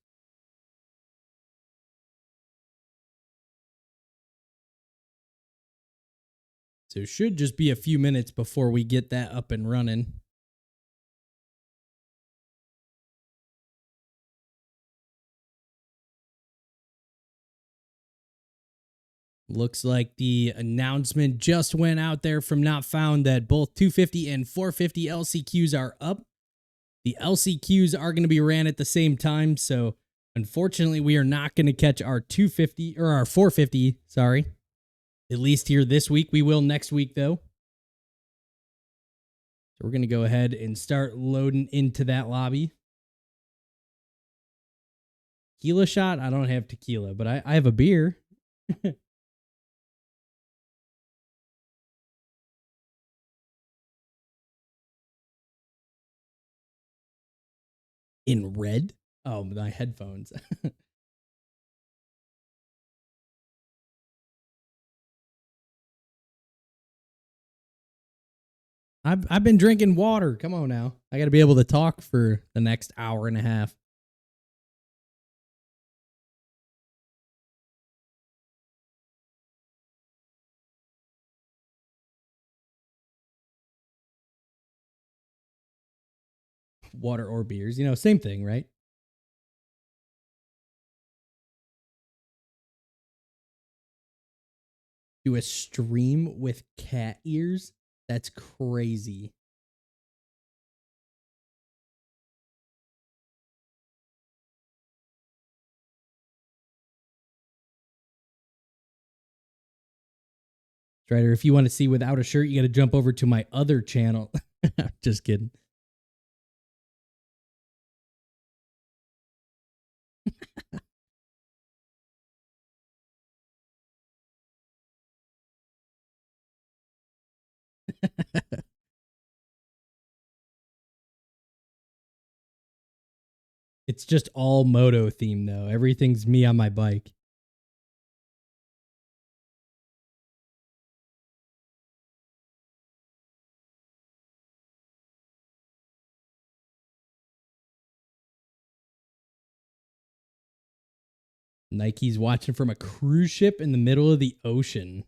So it should just be a few minutes before we get that up and running. Looks like the announcement just went out there from Not Found that both 250 and 450 LCQs are up. The LCQs are going to be ran at the same time, so unfortunately we are not going to catch our 250 or our 450, sorry. At least here this week. We will next week though. So we're going to go ahead and start loading into that lobby. Tequila shot? I don't have tequila, but I have a beer. In red? Oh, my headphones. I've been drinking water. Come on now. I got to be able to talk for the next hour and a half. Water or beers, same thing, right? Do a stream with cat ears? That's crazy. Strider, if you want to see without a shirt, you got to jump over to my other channel. Just kidding. It's just all moto theme though. Everything's me on my bike. Nike's watching from a cruise ship in the middle of the ocean.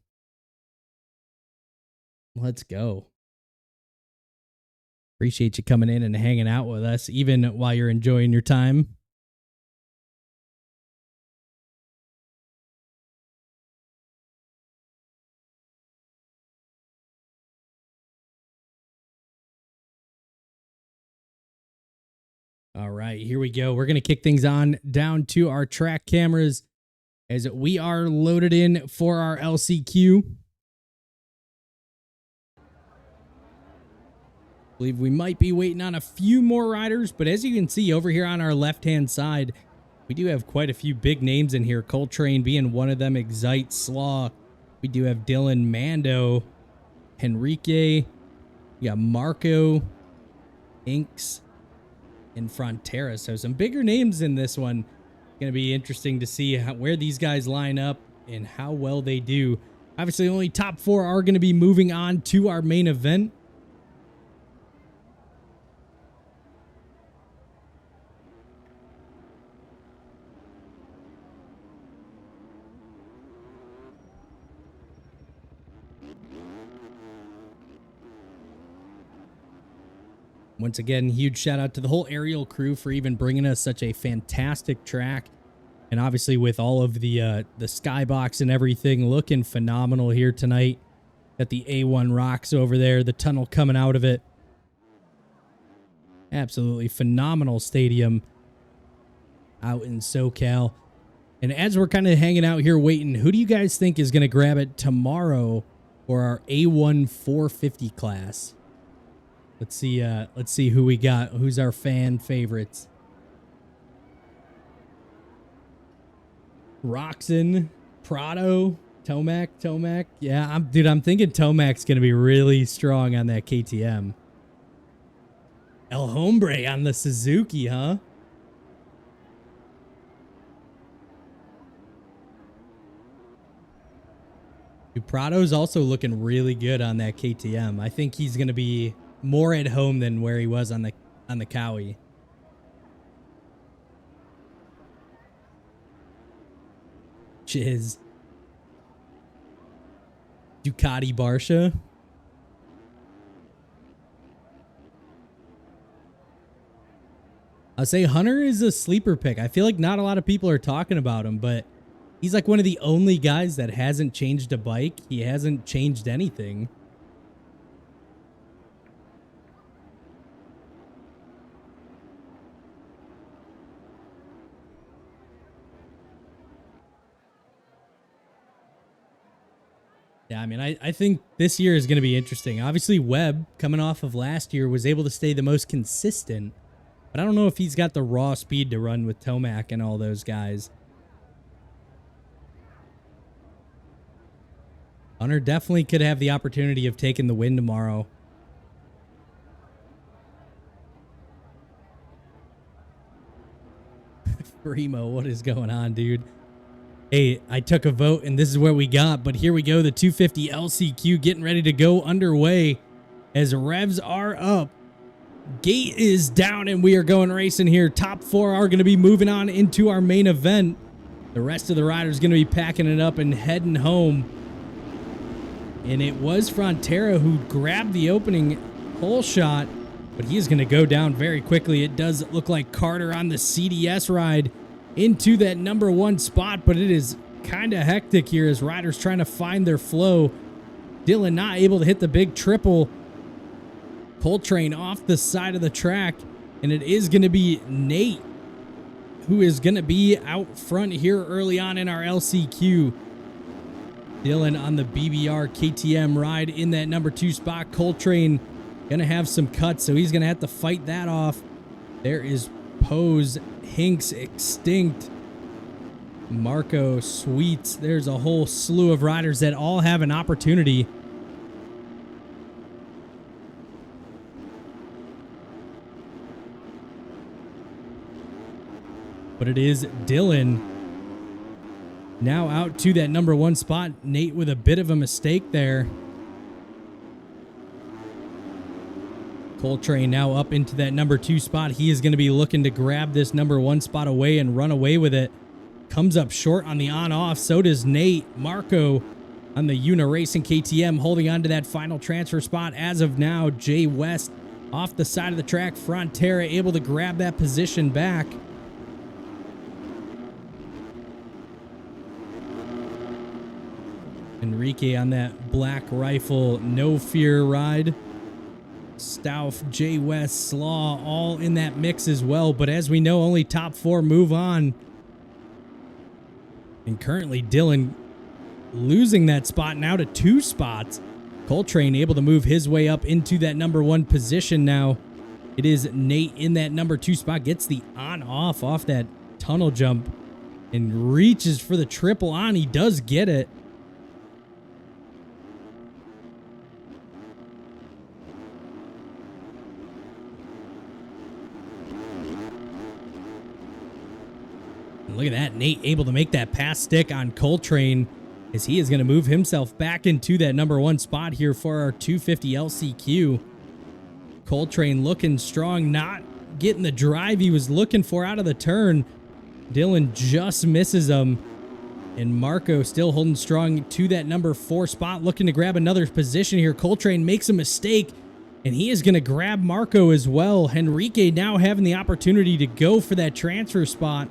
Let's go. Appreciate you coming in and hanging out with us, even while you're enjoying your time. All right, here we go. We're going to kick things on down to our track cameras as we are loaded in for our LCQ. Believe we might be waiting on a few more riders, but as you can see over here on our left-hand side, we do have quite a few big names in here. Coltrane being one of them, Excite, Slaw. We do have Dylan, Mando, Henrique. We got Marco, Inks, and Frontera. So some bigger names in this one. Going to be interesting to see where these guys line up and how well they do. Obviously, only top 4 are going to be moving on to our main event. Once again, huge shout out to the whole aerial crew for even bringing us such a fantastic track. And obviously with all of the skybox and everything looking phenomenal here tonight. Got the A1 rocks over there, the tunnel coming out of it. Absolutely phenomenal stadium out in SoCal. And as we're kind of hanging out here waiting, who do you guys think is going to grab it tomorrow for our A1 450 class? Let's see who we got. Who's our fan favorites? Roxon, Prado, Tomac. Yeah, I'm thinking Tomac's going to be really strong on that KTM. El Hombre on the Suzuki, huh? Dude, Prado's also looking really good on that KTM. I think he's going to be more at home than where he was on the Cowie. Chiz. Ducati Barsha. I'll say Hunter is a sleeper pick. I feel like not a lot of people are talking about him, but he's like one of the only guys that hasn't changed a bike. He hasn't changed anything. Yeah, I mean, I think this year is going to be interesting. Obviously, Webb, coming off of last year, was able to stay the most consistent. But I don't know if he's got the raw speed to run with Tomac and all those guys. Hunter definitely could have the opportunity of taking the win tomorrow. Primo, what is going on, dude? Hey, I took a vote, and this is what we got. But here we go, the 250 LCQ getting ready to go underway as revs are up. Gate is down, and we are going racing here. Top 4 are going to be moving on into our main event. The rest of the riders going to be packing it up and heading home. And it was Frontera who grabbed the opening pole shot, but he is going to go down very quickly. It does look like Carter on the CDS ride into that number 1 spot, but it is kind of hectic here as riders trying to find their flow. Dylan not able to hit the big triple. Coltrane off the side of the track, and it is going to be Nate who is going to be out front here early on in our LCQ. Dylan on the BBR KTM ride in that number 2 spot. Coltrane going to have some cuts, so he's going to have to fight that off. There is Pose, Hinks, Extinct, Marco, Sweets. There's a whole slew of riders that all have an opportunity but it is Dylan. Now out to that number 1 spot. Nate with a bit of a mistake there. Coltrane now up into that number 2 spot. He is going to be looking to grab this number 1 spot away and run away with it. Comes up short on the on-off. So does Nate. Marco on the Una Racing KTM holding on to that final transfer spot. As of now, Jay West off the side of the track. Frontera able to grab that position back. Enrique on that Black Rifle No Fear ride. Stauff, Jay West, Slaw, all in that mix as well. But as we know, only top 4 move on. And currently Dylan losing that spot now to 2 spots. Coltrane able to move his way up into that number 1 position now. It is Nate in that number 2 spot. Gets the on-off off that tunnel jump and reaches for the triple on. He does get it. Look at that. Nate able to make that pass stick on Coltrane as he is going to move himself back into that number 1 spot here for our 250 LCQ. Coltrane looking strong, not getting the drive he was looking for out of the turn. Dylan just misses him. And Marco still holding strong to that number 4 spot, looking to grab another position here. Coltrane makes a mistake, and he is going to grab Marco as well. Henrique now having the opportunity to go for that transfer spot.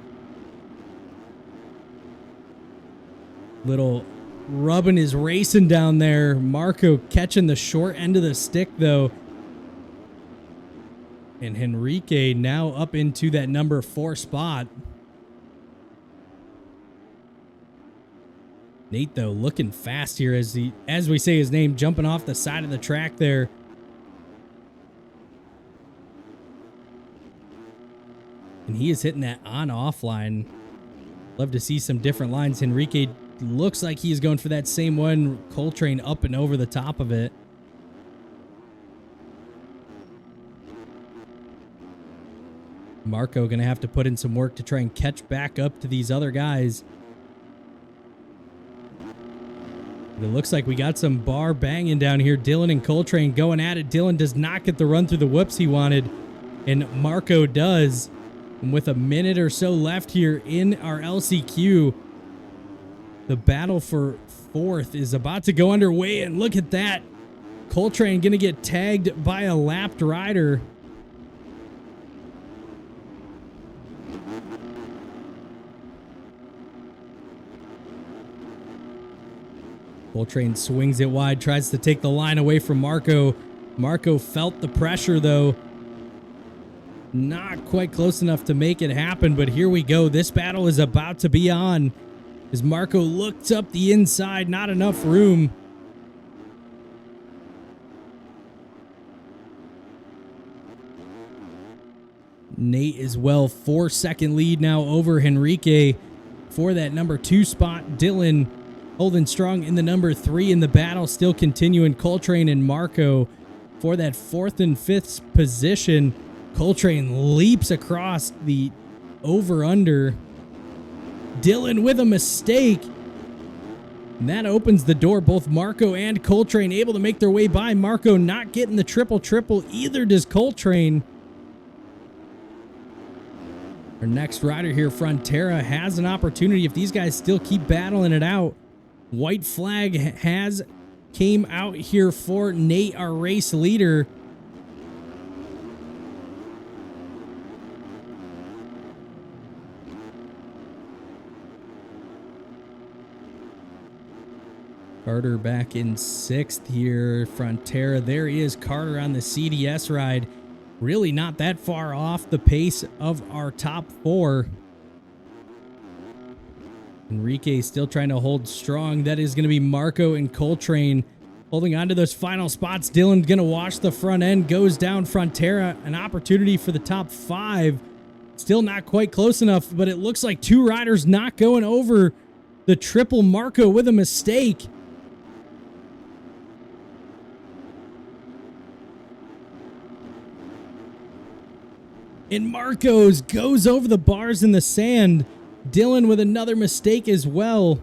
Little rubbing his racing down there. Marco catching the short end of the stick, though. And Henrique now up into that number 4 spot. Nate, though, looking fast here as we say his name, jumping off the side of the track there. And he is hitting that on-off line. Love to see some different lines. Henrique looks like he's going for that same one. Coltrane up and over the top of it. Marco going to have to put in some work to try and catch back up to these other guys. It looks like we got some bar banging down here. Dylan and Coltrane going at it. Dylan does not get the run through the whoops he wanted, and Marco does. And with a minute or so left here in our LCQ, the battle for 4th is about to go underway, and look at that. Coltrane going to get tagged by a lapped rider. Coltrane swings it wide, tries to take the line away from Marco. Marco felt the pressure, though. Not quite close enough to make it happen, but here we go. This battle is about to be on. As Marco looks up the inside, not enough room. Nate as well, 4-second lead now over Henrique for that number 2 spot. Dylan holding strong in the number 3 in the battle, still continuing. Coltrane and Marco for that 4th and 5th position. Coltrane leaps across the over-under. Dylan with a mistake. And that opens the door. Both Marco and Coltrane able to make their way by. Marco not getting the triple-triple. Either does Coltrane. Our next rider here, Frontera, has an opportunity if these guys still keep battling it out. White flag has came out here for Nate, our race leader. Carter back in 6th here. Frontera, there he is. Carter on the CDS ride. Really not that far off the pace of our top 4. Enrique still trying to hold strong. That is going to be Marco and Coltrane holding on to those final spots. Dylan's going to wash the front end. Goes down. Frontera, an opportunity for the top 5. Still not quite close enough, but it looks like 2 riders not going over the triple. Marco with a mistake. And Marcos goes over the bars in the sand. Dylan with another mistake as well.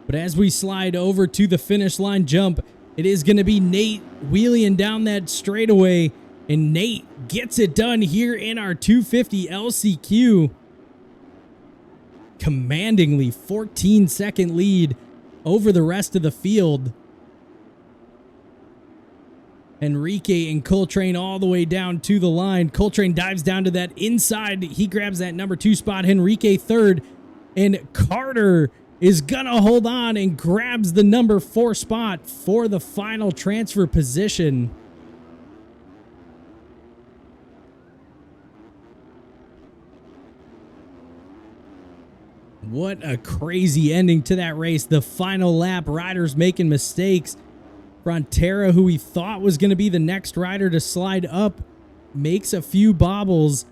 But as we slide over to the finish line jump, it is going to be Nate wheeling down that straightaway. And Nate gets it done here in our 250 LCQ. Commandingly 14-second lead over the rest of the field. Enrique and Coltrane all the way down to the line. Coltrane dives down to that inside. He grabs that number 2 spot. Enrique third. And Carter is gonna hold on and grabs the number 4 spot for the final transfer position. What a crazy ending to that race. The final lap, riders making mistakes. Frontera, who we thought was going to be the next rider to slide up, makes a few bobbles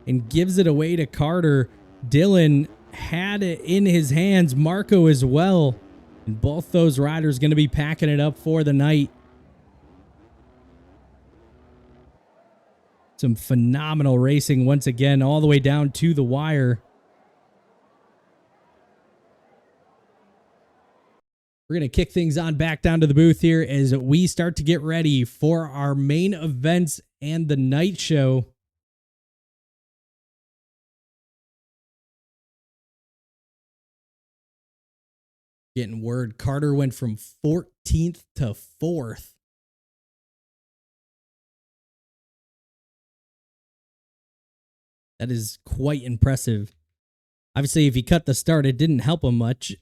and gives it away to Carter. Dylan had it in his hands, Marco as well. And both those riders going to be packing it up for the night. Some phenomenal racing once again, all the way down to the wire. We're going to kick things on back down to the booth here as we start to get ready for our main events and the night show. Getting word Carter went from 14th to 4th. That is quite impressive. Obviously, if he cut the start, it didn't help him much.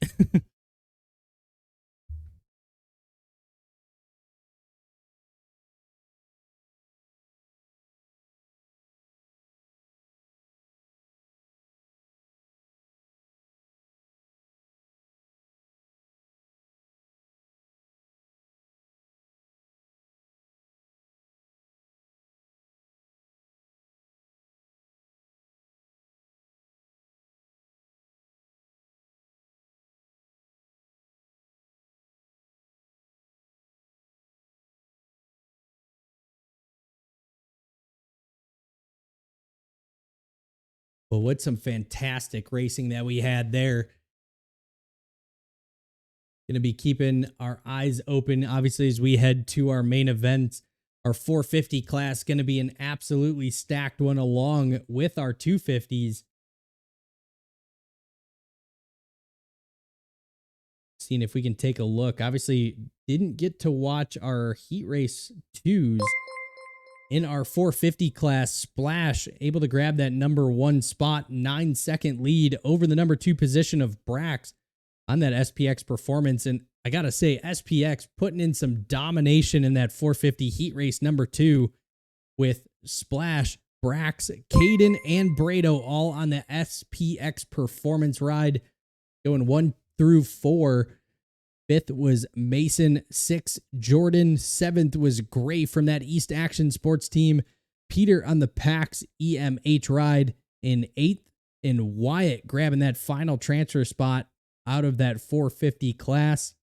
But what some fantastic racing that we had there. Going to be keeping our eyes open, obviously, as we head to our main event. Our 450 class going to be an absolutely stacked one along with our 250s. Seeing if we can take a look. Obviously, didn't get to watch our heat race 2s. In our 450 class, Splash able to grab that number 1 spot, 9-second lead over the number 2 position of Brax on that SPX performance. And I got to say, SPX putting in some domination in that 450 heat race number 2 with Splash, Brax, Caden, and Brado all on the SPX performance ride, going 1 through 4. 5th was Mason, 6th Jordan, 7th was Gray from that East Action Sports team, Peter on the PAX EMH ride in 8th, and Wyatt grabbing that final transfer spot out of that 450 class.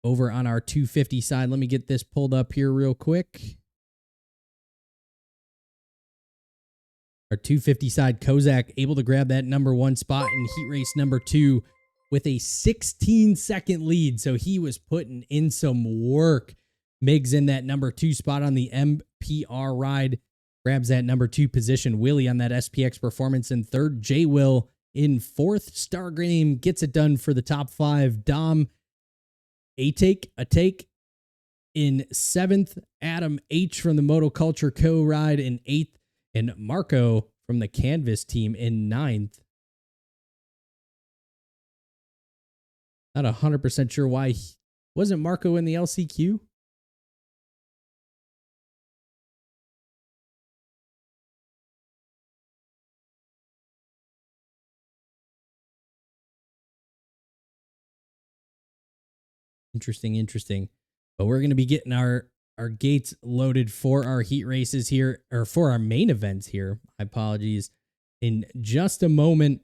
Over on our 250 side, let me get this pulled up here real quick. Our 250 side, Kozak able to grab that number 1 spot in heat race number 2 with a 16-second lead. So he was putting in some work. Miggs in that number 2 spot on the MPR ride, grabs that number 2 position. Willie on that SPX performance in 3rd. J Will in 4th. Stargame gets it done for the top 5. Dom, a take in 7th. Adam H from the Motoculture Co ride in 8th. And Marco from the Canvas team in 9th. Not 100% sure why. Wasn't Marco in the LCQ? Interesting. But we're going to be getting our gates loaded for our heat races here, or for our main events here. My apologies. In just a moment,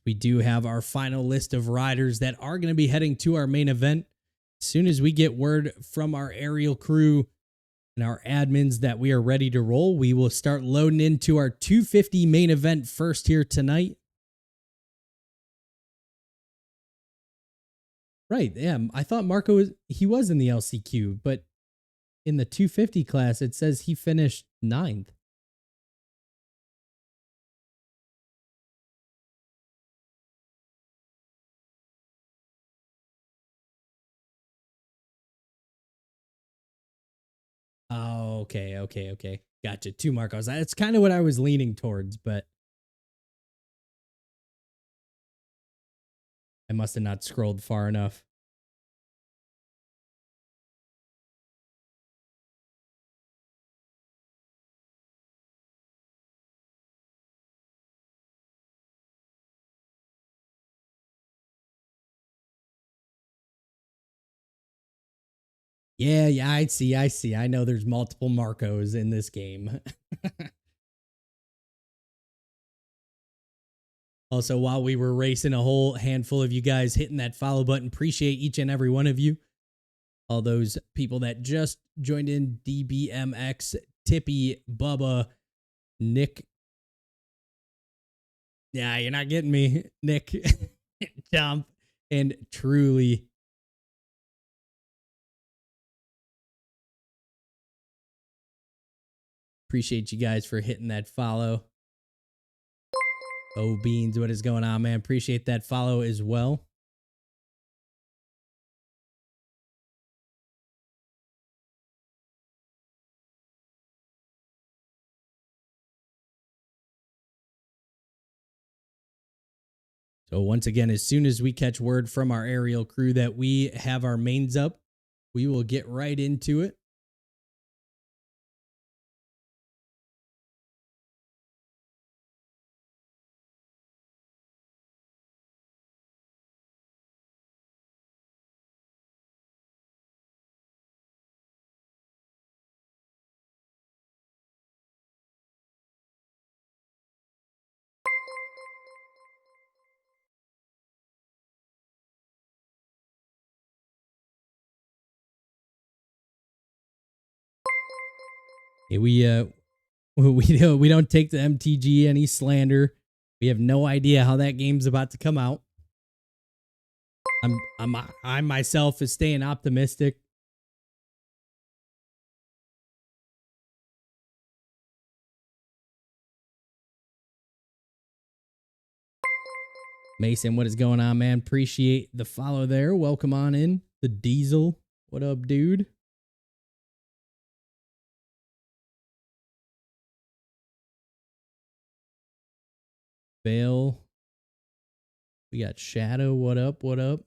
we do have our final list of riders that are going to be heading to our main event. As soon as we get word from our aerial crew and our admins that we are ready to roll, we will start loading into our 250 main event first here tonight. Right, yeah, I thought Marco was in the LCQ, but in the 250 class it says he finished 9th. Oh, okay. Gotcha. 2 Marcos. That's kind of what I was leaning towards, but I must have not scrolled far enough. Yeah, I see. I know there's multiple Marcos in this game. Also, while we were racing, a whole handful of you guys hitting that follow button. Appreciate each and every one of you. All those people that just joined in: DBMX, Tippy, Bubba, Nick. Yeah, you're not getting me, Nick, Jump, and Truly. Appreciate you guys for hitting that follow. Oh, Beans, what is going on, man? Appreciate that follow as well. So once again, as soon as we catch word from our aerial crew that we have our mains up, we will get right into it. We don't take the MTG any slander. We have no idea how that game's about to come out. I myself is staying optimistic. Mason, what is going on, man? Appreciate the follow there. Welcome on in. The Diesel. What up, dude? Bale. We got Shadow. What up? What up?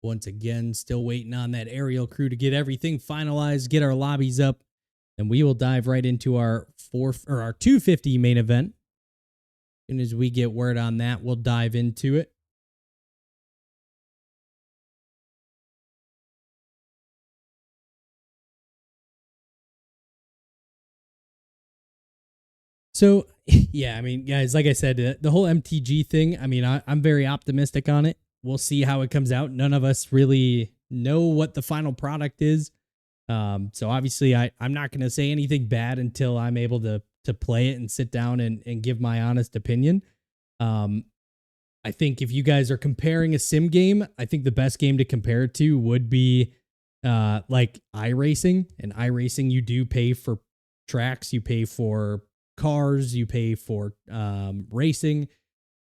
Once again, still waiting on that aerial crew to get everything finalized, get our lobbies up, and we will dive right into our 250 main event. As soon as we get word on that, we'll dive into it. So, yeah, I mean, guys, like I said, the whole MTG thing, I mean, I'm very optimistic on it. We'll see how it comes out. None of us really know what the final product is. So obviously I'm not going to say anything bad until I'm able to play it and sit down and give my honest opinion. I think if you guys are comparing a sim game, I think the best game to compare it to would be like iRacing. And iRacing, you do pay for tracks, you pay for cars, you pay for racing,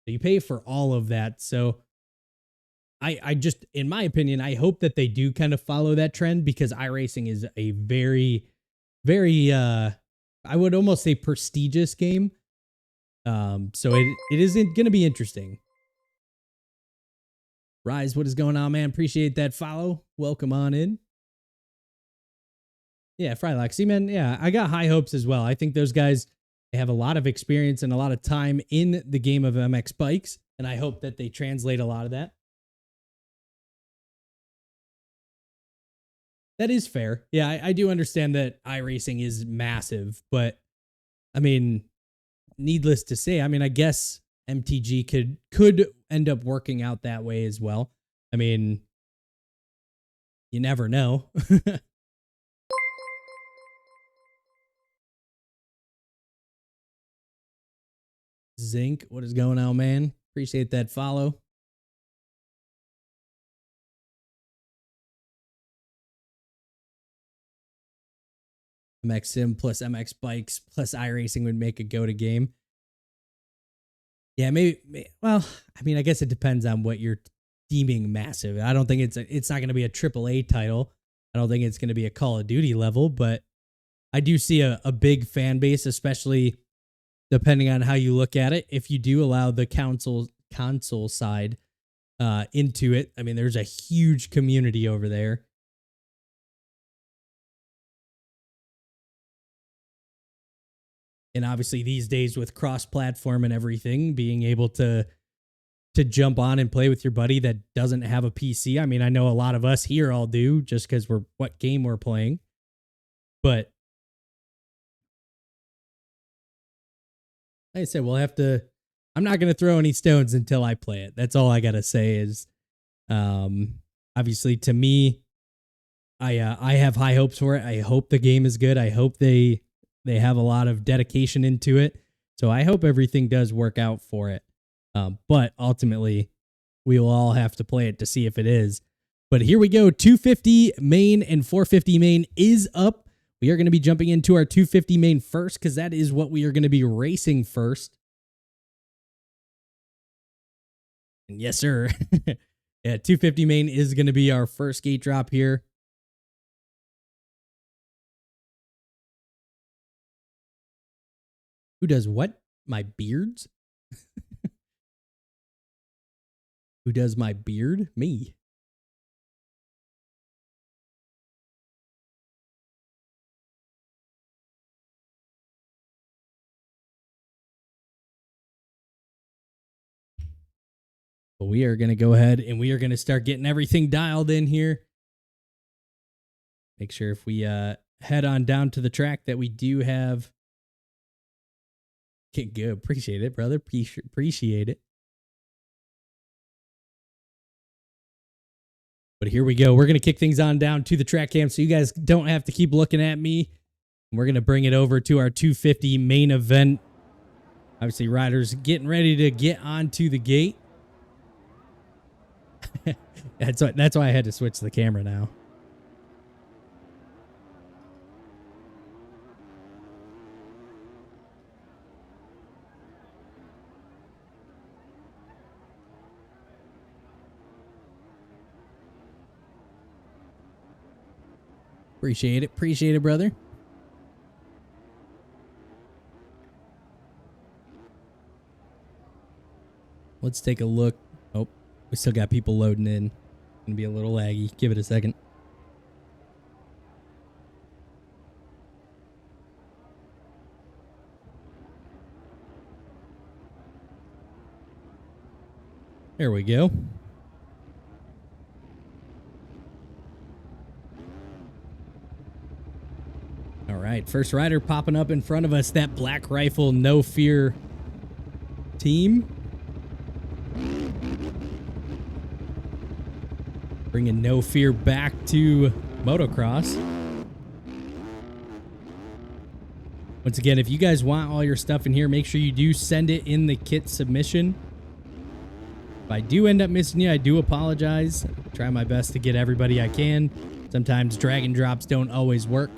you pay for all of that. So I just, in my opinion, I hope that they do kind of follow that trend, because iRacing is a very, very, I would almost say prestigious game. So it isn't going to be interesting. Rise, what is going on, man? Appreciate that follow. Welcome on in. Yeah, Frylock. See, man, yeah, I got high hopes as well. I think those guys, they have a lot of experience and a lot of time in the game of MX bikes, and I hope that they translate a lot of that. That is fair. Yeah, I do understand that iRacing is massive, but I mean, needless to say, I mean, I guess MTG could end up working out that way as well. I mean, you never know. Zinc, what is going on, man? Appreciate that follow. MX Sim plus MX Bikes plus iRacing would make a go-to game. Yeah, maybe. Well, I mean, I guess it depends on what you're deeming massive. I don't think it's not going to be a AAA title. I don't think it's going to be a Call of Duty level, but I do see a big fan base, especially depending on how you look at it. If you do allow the console side into it, I mean, there's a huge community over there. And obviously these days with cross-platform and everything, being able to jump on and play with your buddy that doesn't have a PC. I mean, I know a lot of us here all do, just because we're what game we're playing. But like I said, we'll have to. I'm not going to throw any stones until I play it. That's all I got to say is, obviously to me, I have high hopes for it. I hope the game is good. I hope they have a lot of dedication into it. So I hope everything does work out for it. But ultimately, we will all have to play it to see if it is. But here we go. 250 main and 450 main is up. We are going to be jumping into our 250 main first, because that is what we are going to be racing first. And yes, sir. Yeah, 250 main is going to be our first gate drop here. Who does what? My beards? Who does my beard? Me. But we are going to go ahead and we are going to start getting everything dialed in here. Make sure if we head on down to the track that we do have. Okay, good. Appreciate it, brother. Appreciate it. But here we go. We're going to kick things on down to the track cam so you guys don't have to keep looking at me. We're going to bring it over to our 250 main event. Obviously, riders getting ready to get onto the gate. That's why I had to switch the camera now. Appreciate it. Appreciate it, brother. Let's take a look. Oh, we still got people loading in. Gonna be a little laggy. Give it a second. There we go. All right, first rider popping up in front of us, that Black Rifle No Fear team. Bringing No Fear back to motocross. Once again, if you guys want all your stuff in here, make sure you do send it in the kit submission. If I do end up missing you, I do apologize. I try my best to get everybody I can. Sometimes drag and drops don't always work.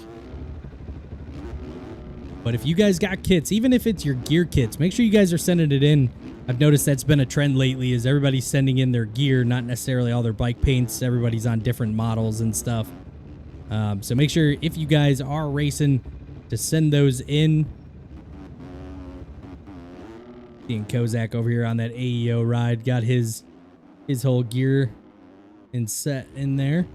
But if you guys got kits, even if it's your gear kits, make sure you guys are sending it in I've noticed that's been a trend lately, is everybody's sending in their gear, not necessarily all their bike paints. Everybody's on different models and stuff. So make sure if you guys are racing to send those in. Seeing Kozak over here on that AEO ride, got his whole gear and set in there.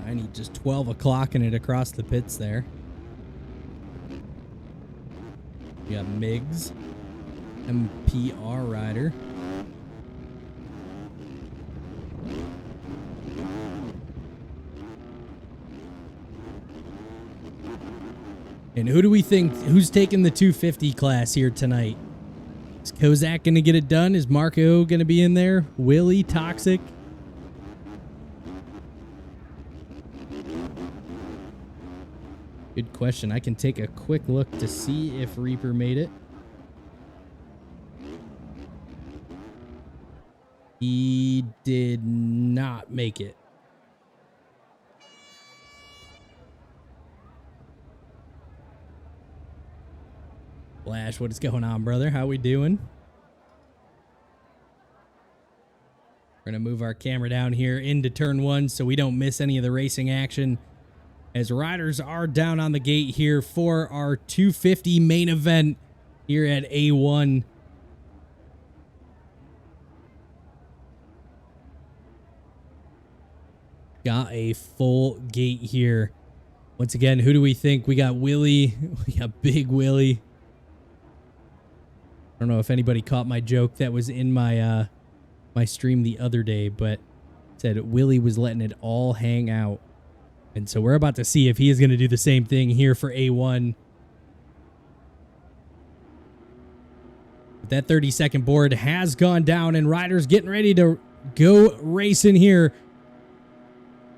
I need just 12 o'clock in it across the pits there. We got Miggs, MPR rider. And who do we think, who's taking the 250 class here tonight? Is Kozak going to get it done? Is Marco going to be in there? Willie, Toxic? Good question. I can take a quick look to see if Reaper made it. He did not make it. Flash, what is going on, brother? How we doing? We're going to move our camera down here into turn one so we don't miss any of the racing action, as riders are down on the gate here for our 250 main event here at A1. Got a full gate here. Once again, who do we think? We got Willie. We got Big Willie. I don't know if anybody caught my joke that was in my my stream the other day, but said Willie was letting it all hang out. And so we're about to see if he is going to do the same thing here for A1. But that 30-second board has gone down, and riders getting ready to go racing here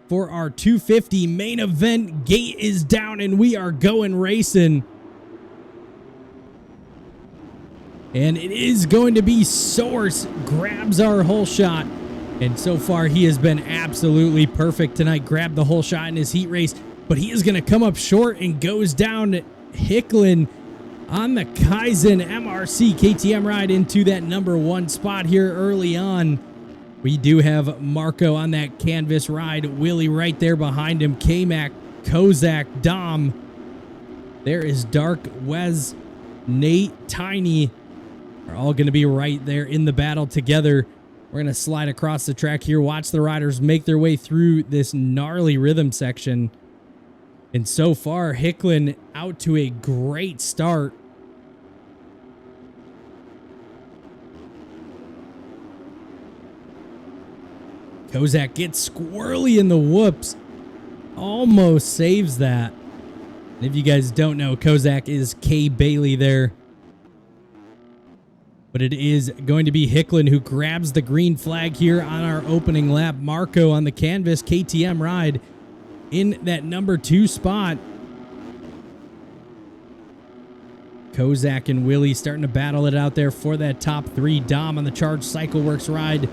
for our 250 main event. Gate is down, and we are going racing. And it is going to be Source grabs our whole shot. And so far, he has been absolutely perfect tonight. Grabbed the whole shot in his heat race, but he is going to come up short and goes down Hicklin on the Kaizen MRC KTM ride into that number one spot here early on. We do have Marco on that canvas ride. Willie right there behind him. K-Mac, Kozak, Dom. There is Dark, Wes, Nate, Tiny. Are all going to be right there in the battle together. We're going to slide across the track here. Watch the riders make their way through this gnarly rhythm section. And so far, Hicklin out to a great start. Kozak gets squirrely in the whoops. Almost saves that. And if you guys don't know, Kozak is K. Bailey there. But it is going to be Hicklin who grabs the green flag here on our opening lap. Marco on the canvas KTM ride in that number 2 spot. Kozak and Willie starting to battle it out there for that top 3. Dom on the Charged Cycle Works ride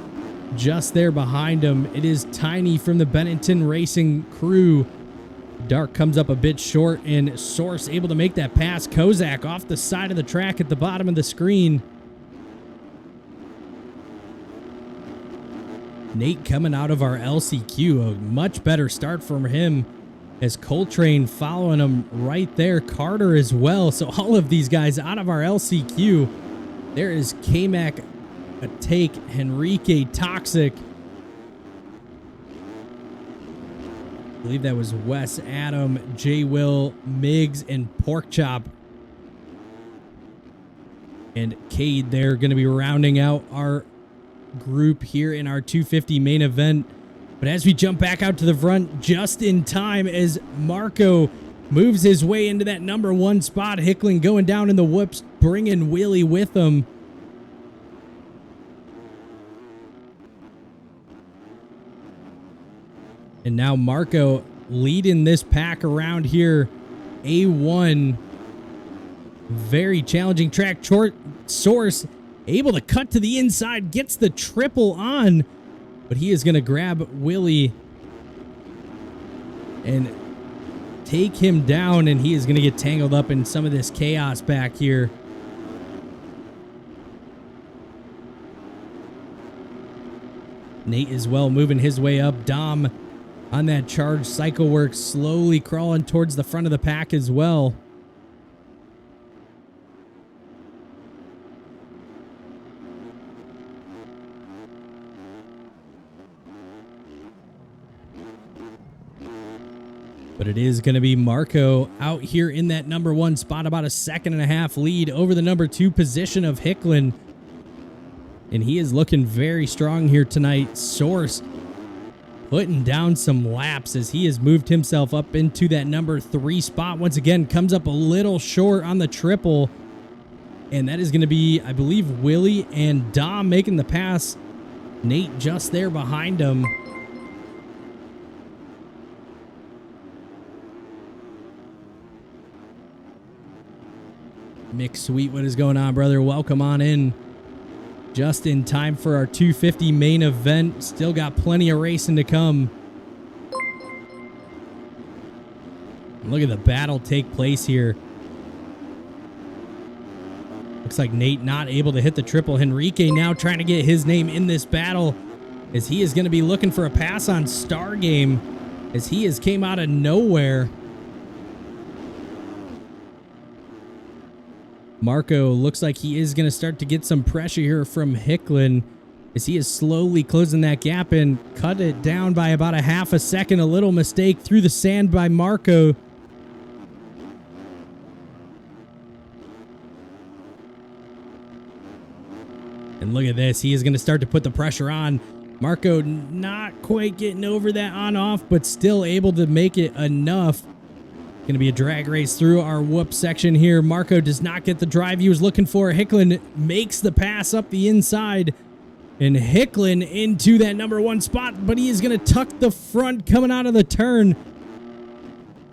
just there behind him. It is Tiny from the Bennington Racing crew. Dark comes up a bit short, and Source able to make that pass. Kozak off the side of the track at the bottom of the screen. Nate coming out of our LCQ, a much better start from him, as Coltrane following him right there. Carter as well. So all of these guys out of our LCQ. There is K-Mac, a take, Henrique, Toxic. I believe that was Wes, Adam, J. Will, Miggs, and Porkchop. And Cade there going to be rounding out our group here in our 250 main event. But as we jump back out to the front just in time, as Marco moves his way into that number 1 spot, Hicklin going down in the whoops, bringing Willie with him. And now Marco leading this pack around here. A1, very challenging track. Source able to cut to the inside, gets the triple on, but he is going to grab Willie and take him down, and he is going to get tangled up in some of this chaos back here. Nate as well moving his way up. Dom on that charge cycle work, slowly crawling towards the front of the pack as well. But it is going to be Marco out here in that number 1 spot, about a 2.5 seconds lead over the number 2 position of Hicklin. And he is looking very strong here tonight. Source putting down some laps as he has moved himself up into that number 3 spot. Once again, comes up a little short on the triple. And that is going to be, I believe, Willie and Dom making the pass. Nate just there behind him. Mick Sweet, what is going on, brother? Welcome on in. Just in time for our 250 main event. Still got plenty of racing to come. Look at the battle take place here. Looks like Nate not able to hit the triple. Henrique now trying to get his name in this battle, as he is going to be looking for a pass on Star Game, as he has came out of nowhere. Marco looks like he is going to start to get some pressure here from Hicklin, as he is slowly closing that gap and cut it down by about a 0.5 second. A little mistake through the sand by Marco. And look at this. He is going to start to put the pressure on. Marco not quite getting over that on-off, but still able to make it enough. Going to be a drag race through our whoop section here. Marco does not get the drive he was looking for. Hicklin makes the pass up the inside. And Hicklin into that number 1 spot, but he is going to tuck the front coming out of the turn.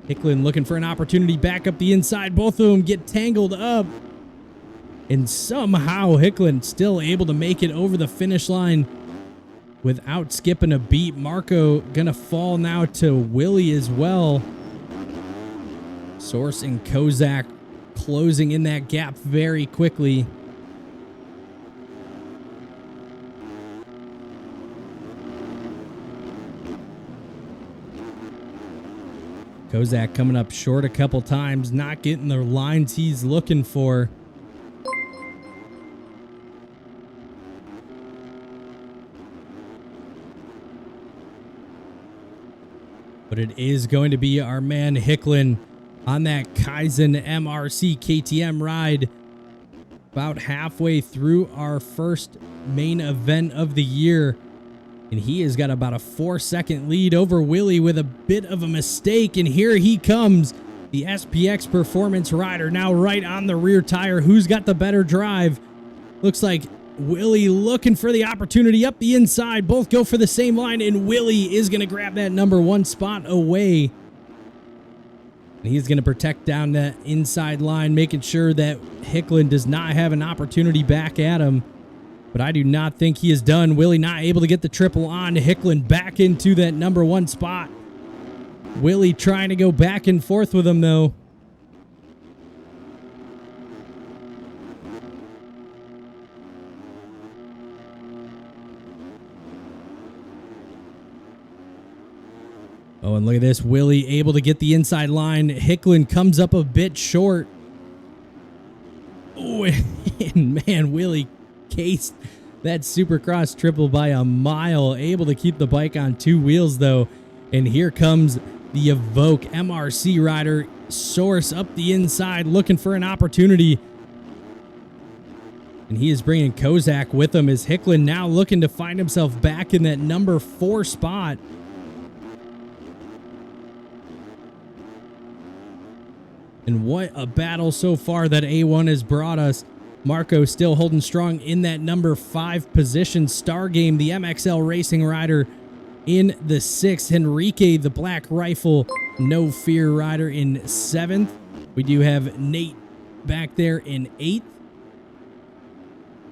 Hicklin looking for an opportunity back up the inside. Both of them get tangled up. And somehow Hicklin still able to make it over the finish line without skipping a beat. Marco going to fall now to Willie as well. Source and Kozak closing in that gap very quickly. Kozak coming up short a couple times, not getting the lines he's looking for. But it is going to be our man Hicklin on that Kaizen MRC KTM ride, about halfway through our first main event of the year. And he has got about a 4-second lead over Willie with a bit of a mistake. And here he comes, the SPX Performance rider, now right on the rear tire. Who's got the better drive? Looks like Willie looking for the opportunity up the inside. Both go for the same line, and Willie is going to grab that number 1 spot away. And he's going to protect down that inside line, making sure that Hicklin does not have an opportunity back at him. But I do not think he is done. Willie not able to get the triple on. Hicklin back into that number 1 spot. Willie trying to go back and forth with him, though. Oh, and look at this. Willie able to get the inside line. Hicklin comes up a bit short. Oh, and man, Willie cased that Supercross triple by a mile. Able to keep the bike on 2 wheels, though. And here comes the Evoque MRC rider. Source up the inside, looking for an opportunity. And he is bringing Kozak with him, as Hicklin now looking to find himself back in that number 4 spot. And what a battle so far that A1 has brought us. Marco still holding strong in that number 5 position. Star Game, the MXL Racing rider, in the 6th. Henrique, the Black Rifle, No Fear rider, in 7th. We do have Nate back there in 8th.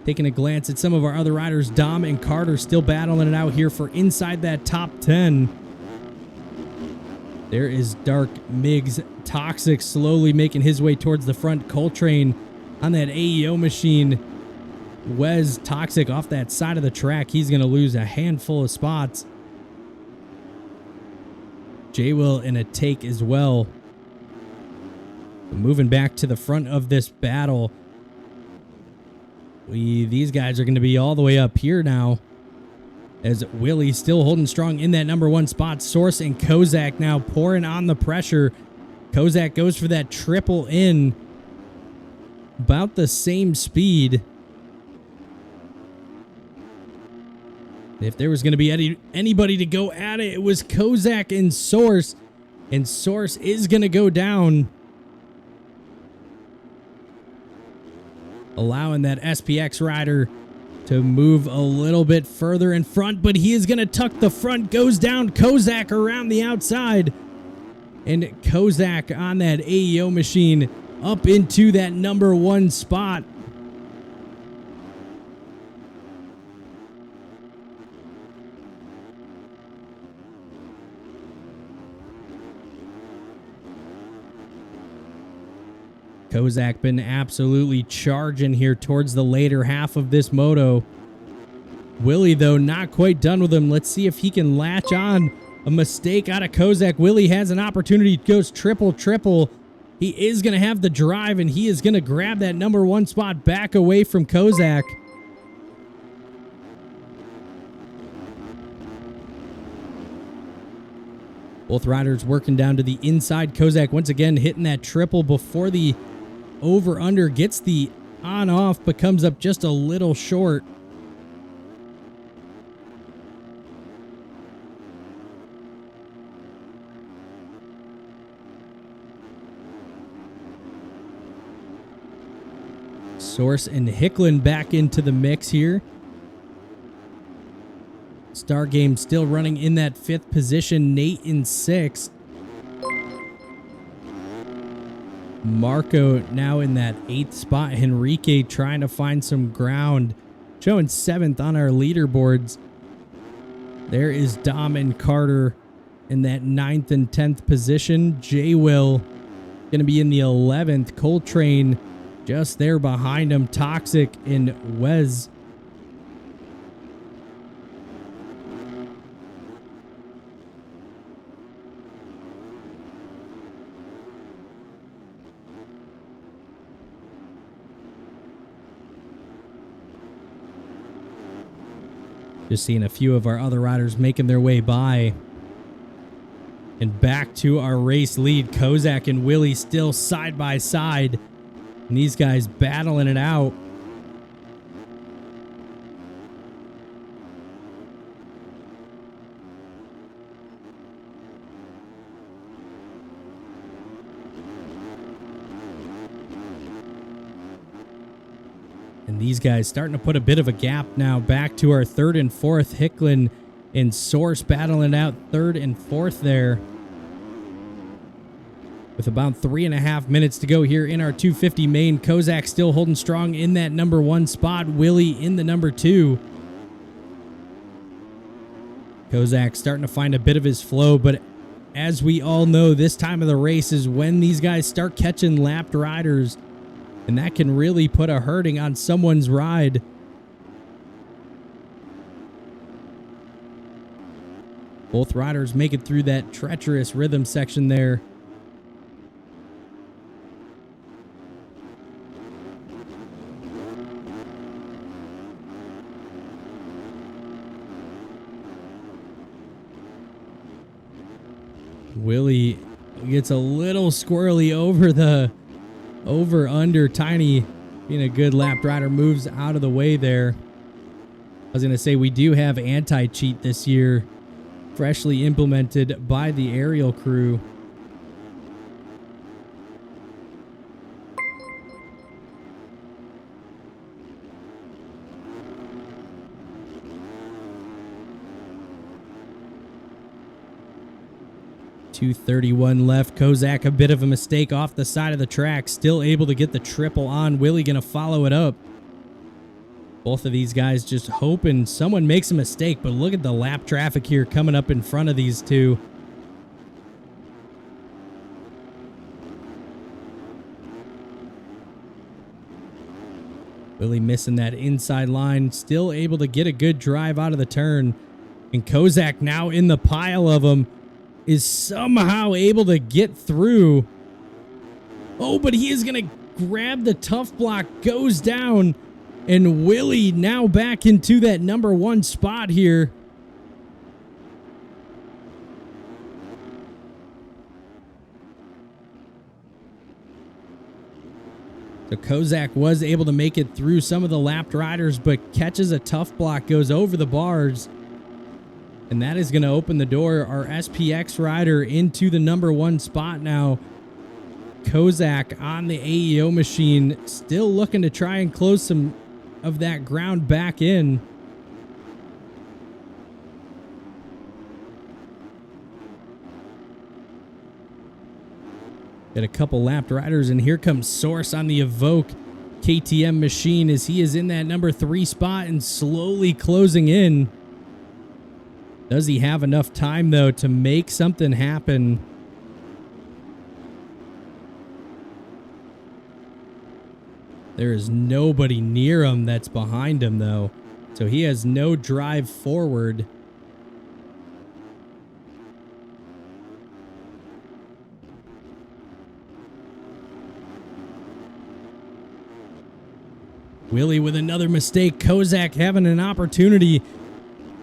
Taking a glance at some of our other riders, Dom and Carter still battling it out here for inside that top 10. There is Dark Migs Toxic slowly making his way towards the front. Coltrane on that AEO machine. Wes Toxic off that side of the track. He's going to lose a handful of spots. J-Will in a take as well. Moving back to the front of this battle. These guys are going to be all the way up here now. As Willie still holding strong in that number 1 spot. Source and Kozak now pouring on the pressure. Kozak goes for that triple in. About the same speed. If there was going to be anybody to go at it, it was Kozak and Source. And Source is going to go down. Allowing that SPX rider to move a little bit further in front, but he is going to tuck the front, goes down. Kozak around the outside. And Kozak on that AEO machine up into that number 1 spot. Kozak been absolutely charging here towards the later half of this moto. Willie, though, not quite done with him. Let's see if he can latch on. A mistake out of Kozak. Willie has an opportunity. Goes triple. He is going to have the drive, and he is going to grab that number 1 spot back away from Kozak. Both riders working down to the inside. Kozak once again hitting that triple before the over-under gets the on-off, but comes up just a little short. Source and Hicklin back into the mix here. Star Game still running in that 5th position. Nate in 6th. Marco now in that 8th spot. Henrique trying to find some ground. Showing 7th on our leaderboards. There is Dom and Carter in that 9th and 10th position. J-Will going to be in the 11th. Coltrane just there behind him. Toxic and Wes. Just seeing a few of our other riders making their way by. And back to our race lead. Kozak and Willie still side by side. And these guys battling it out. And these guys starting to put a bit of a gap now. Back to our 3rd and 4th. Hicklin and Source battling out 3rd and 4th there. With about 3.5 minutes to go here in our 250 main. Kozak still holding strong in that number 1 spot. Willie in the number 2. Kozak starting to find a bit of his flow, but as we all know, this time of the race is when these guys start catching lapped riders. And that can really put a hurting on someone's ride. Both riders make it through that treacherous rhythm section there. Willie gets a little squirrely over the over-under. Tiny, being a good lapped rider, moves out of the way there. I was going to say, we do have anti-cheat this year, freshly implemented by the aerial crew. .231 left. Kozak, a bit of a mistake off the side of the track. Still able to get the triple on. Willie going to follow it up. Both of these guys just hoping someone makes a mistake, but look at the lap traffic here coming up in front of these two. Willie missing that inside line, still able to get a good drive out of the turn. And Kozak, now in the pile of them, is somehow able to get through. Oh, but he is going to grab the tough block, goes down, and Willie now back into that number 1 spot here. So Kozak was able to make it through some of the lapped riders, but catches a tough block, goes over the bars. And that is going to open the door, our SPX rider, into the number 1 spot now. Kozak on the AEO machine, still looking to try and close some of that ground back in. Got a couple lapped riders, and here comes Source on the Evoque KTM machine as he is in that number 3 spot and slowly closing in. Does he have enough time, though, to make something happen? There is nobody near him that's behind him, though, so he has no drive forward. Willie with another mistake. Kozak having an opportunity.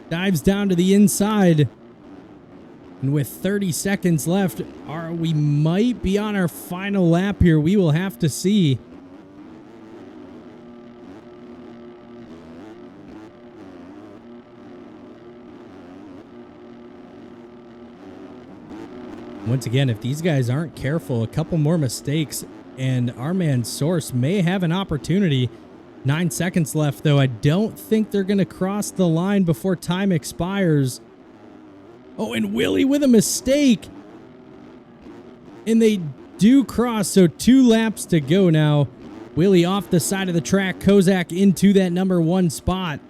Dives down to the inside. And with 30 seconds left, we might be on our final lap here. We will have to see. Once again, if these guys aren't careful, a couple more mistakes, and our man Source may have an opportunity. 9 seconds left, though. I don't think they're going to cross the line before time expires. Oh, and Willie with a mistake. And they do cross, so 2 laps to go now. Willie off the side of the track. Kozak into that number 1 spot.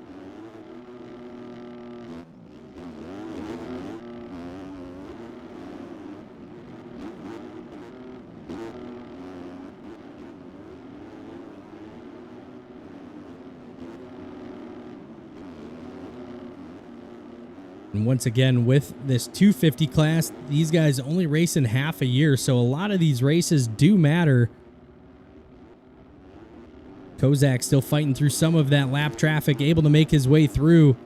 And once again, with this 250 class, these guys only race in half a year, so a lot of these races do matter. Kozak still fighting through some of that lap traffic, able to make his way through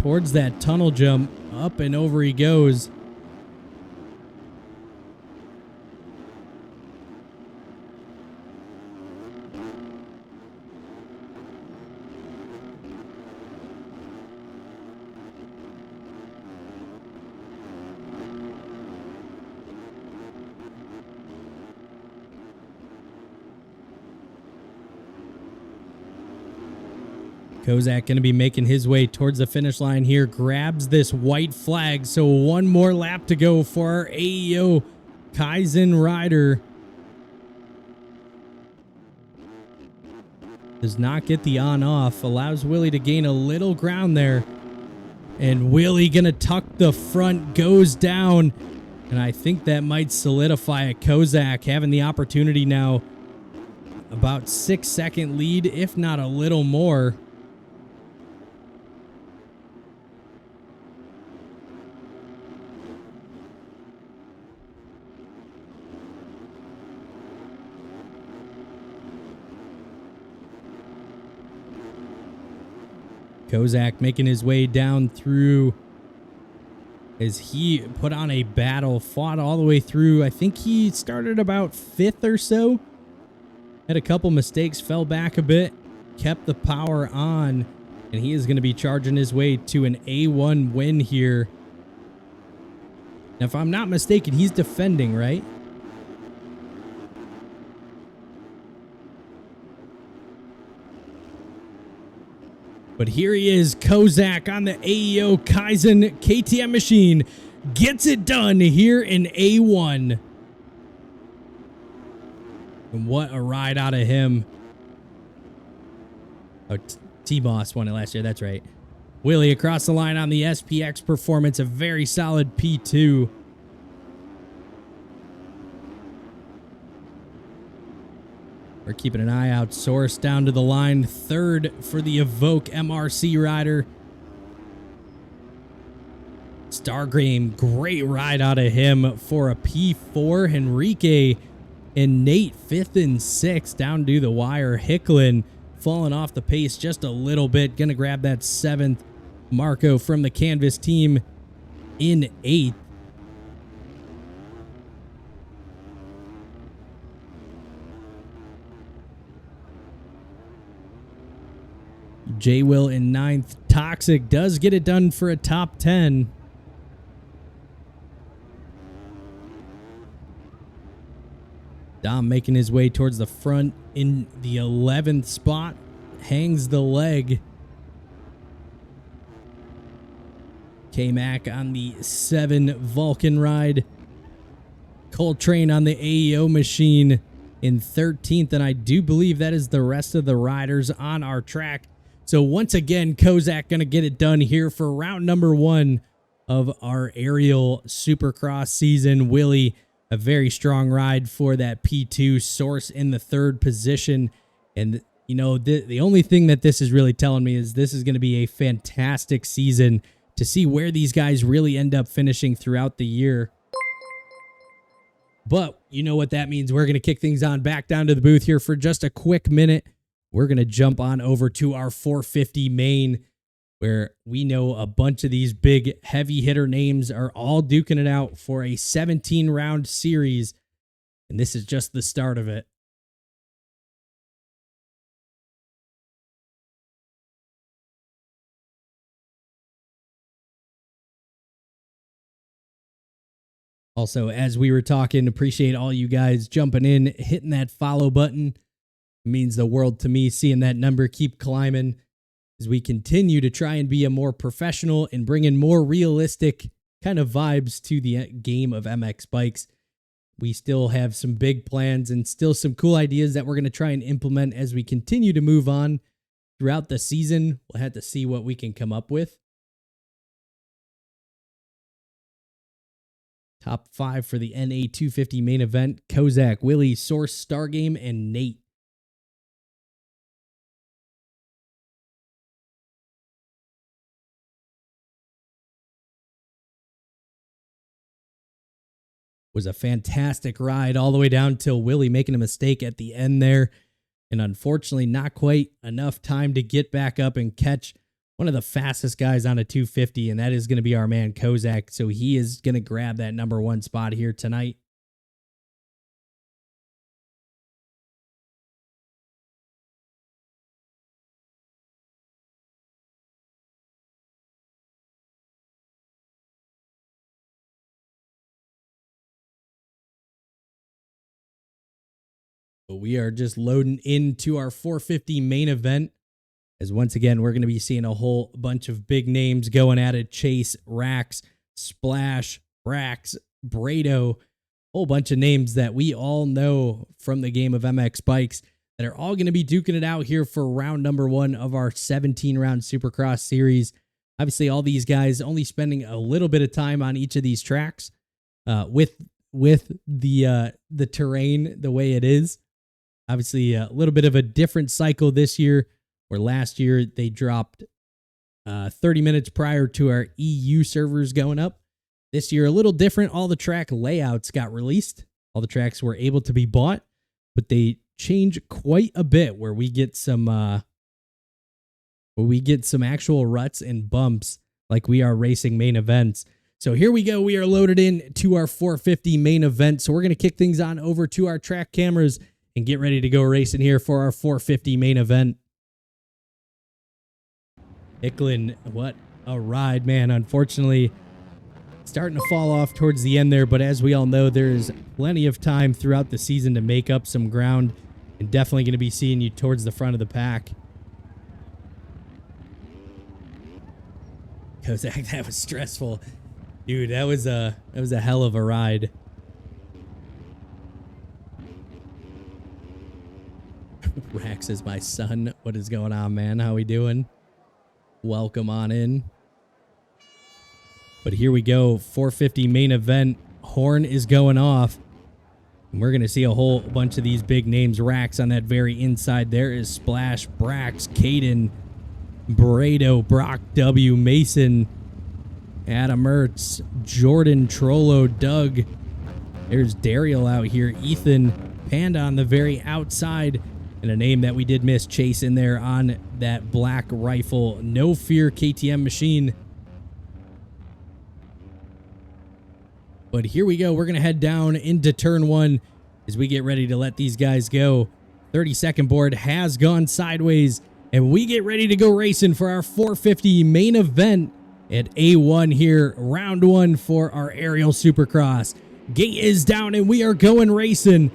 towards that tunnel jump. Up and over he goes. Kozak going to be making his way towards the finish line here. Grabs this white flag. So 1 more lap to go for our AEO Kaizen rider. Does not get the on-off. Allows Willie to gain a little ground there. And Willie going to tuck the front. Goes down. And I think that might solidify it. Kozak having the opportunity now. About 6-second lead, if not a little more. Kozak making his way down through as he put on a battle, fought all the way through. I think he started about 5th or so. Had a couple mistakes, fell back a bit, kept the power on, and he is going to be charging his way to an A1 win here. Now, if I'm not mistaken, he's defending, right? But here he is, Kozak on the AEO Kaizen KTM machine. Gets it done here in A1. And what a ride out of him. Oh, T-Boss won it last year, that's right. Willie across the line on the SPX performance, a very solid P2. We're We're keeping an eye out. Source down to the line. Third for the Evoke MRC rider. Stargame, great ride out of him for a P4. Henrique and Nate, 5th and 6th, down to the wire. Hicklin falling off the pace just a little bit. Gonna grab that 7th. Marco from the Canvas team in 8th. J Will in 9th. Toxic does get it done for a top 10. Dom making his way towards the front in the 11th spot. Hangs the leg. K-Mac on the 7 Vulcan ride. Coltrane on the AEO machine in 13th. And I do believe that is the rest of the riders on our track. So once again, Kozak going to get it done here for round number 1 of our aerial Supercross season. Willie, a very strong ride for that P2. Source in the 3rd position. And, you know, the only thing that this is really telling me is this is going to be a fantastic season to see where these guys really end up finishing throughout the year. But you know what that means. We're going to kick things on back down to the booth here for just a quick minute. We're going to jump on over to our 450 main, where we know a bunch of these big heavy hitter names are all duking it out for a 17-round series, and this is just the start of it. Also, as we were talking, appreciate all you guys jumping in, hitting that follow button. It means the world to me, seeing that number keep climbing as we continue to try and be a more professional and bring in more realistic kind of vibes to the game of MX bikes. We still have some big plans and still some cool ideas that we're going to try and implement as we continue to move on throughout the season. We'll have to see what we can come up with. Top 5 for the NA 250 main event: Kozak, Willie, Source, Stargame, and Nate. Was a fantastic ride all the way down till Willie making a mistake at the end there. And unfortunately, not quite enough time to get back up and catch one of the fastest guys on a 250, and that is going to be our man Kozak. So he is going to grab that number 1 spot here tonight. But we are just loading into our 450 main event, as once again, we're going to be seeing a whole bunch of big names going at it. Chase, Rax, Splash, Brax, Brado, whole bunch of names that we all know from the game of MX bikes that are all going to be duking it out here for round number 1 of our 17-round Supercross series. Obviously, all these guys only spending a little bit of time on each of these tracks with the terrain the way it is. Obviously, a little bit of a different cycle this year, where last year they dropped 30 minutes prior to our EU servers going up. This year, a little different. All the track layouts got released. All the tracks were able to be bought, but they change quite a bit where we get some actual ruts and bumps like we are racing main events. So here we go. We are loaded in to our 450 main event. So we're going to kick things on over to our track cameras and get ready to go racing here for our 450 main event. Icklin, what a ride, man. Unfortunately, starting to fall off towards the end there, but as we all know, there's plenty of time throughout the season to make up some ground, and definitely going to be seeing you towards the front of the pack. Kozak, that was stressful. Dude, that was a hell of a ride. Rax is my son. What is going on, man? How we doing? Welcome on in. But here we go. 450 main event. Horn is going off. And we're going to see a whole bunch of these big names. Rax on that very inside. There is Splash, Brax, Caden, Brado, Brock W, Mason, Adam Ertz, Jordan, Trollo, Doug. There's Daryl out here. Ethan, Panda on the very outside. And a name that we did miss, Chase, in there on that black rifle. No Fear KTM machine. But here we go. We're going to head down into turn one as we get ready to let these guys go. 30-second board has gone sideways, and we get ready to go racing for our 450 main event at A1 here. Round one for our aerial supercross. Gate is down, and we are going racing.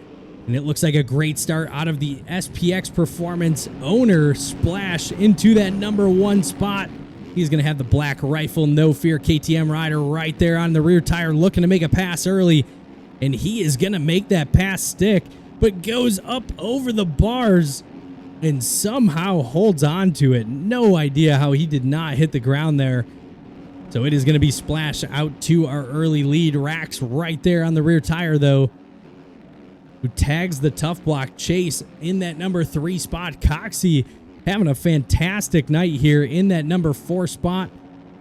And it looks like a great start out of the SPX Performance owner. Splash into that number one spot. He's going to have the black rifle, No Fear KTM rider right there on the rear tire, looking to make a pass early. And he is going to make that pass stick, but goes up over the bars and somehow holds on to it. No idea how he did not hit the ground there. So it is going to be Splash out to our early lead. Rax right there on the rear tire, though, who tags the tough block. Chase in that number 3 spot. Coxie having a fantastic night here in that number 4 spot.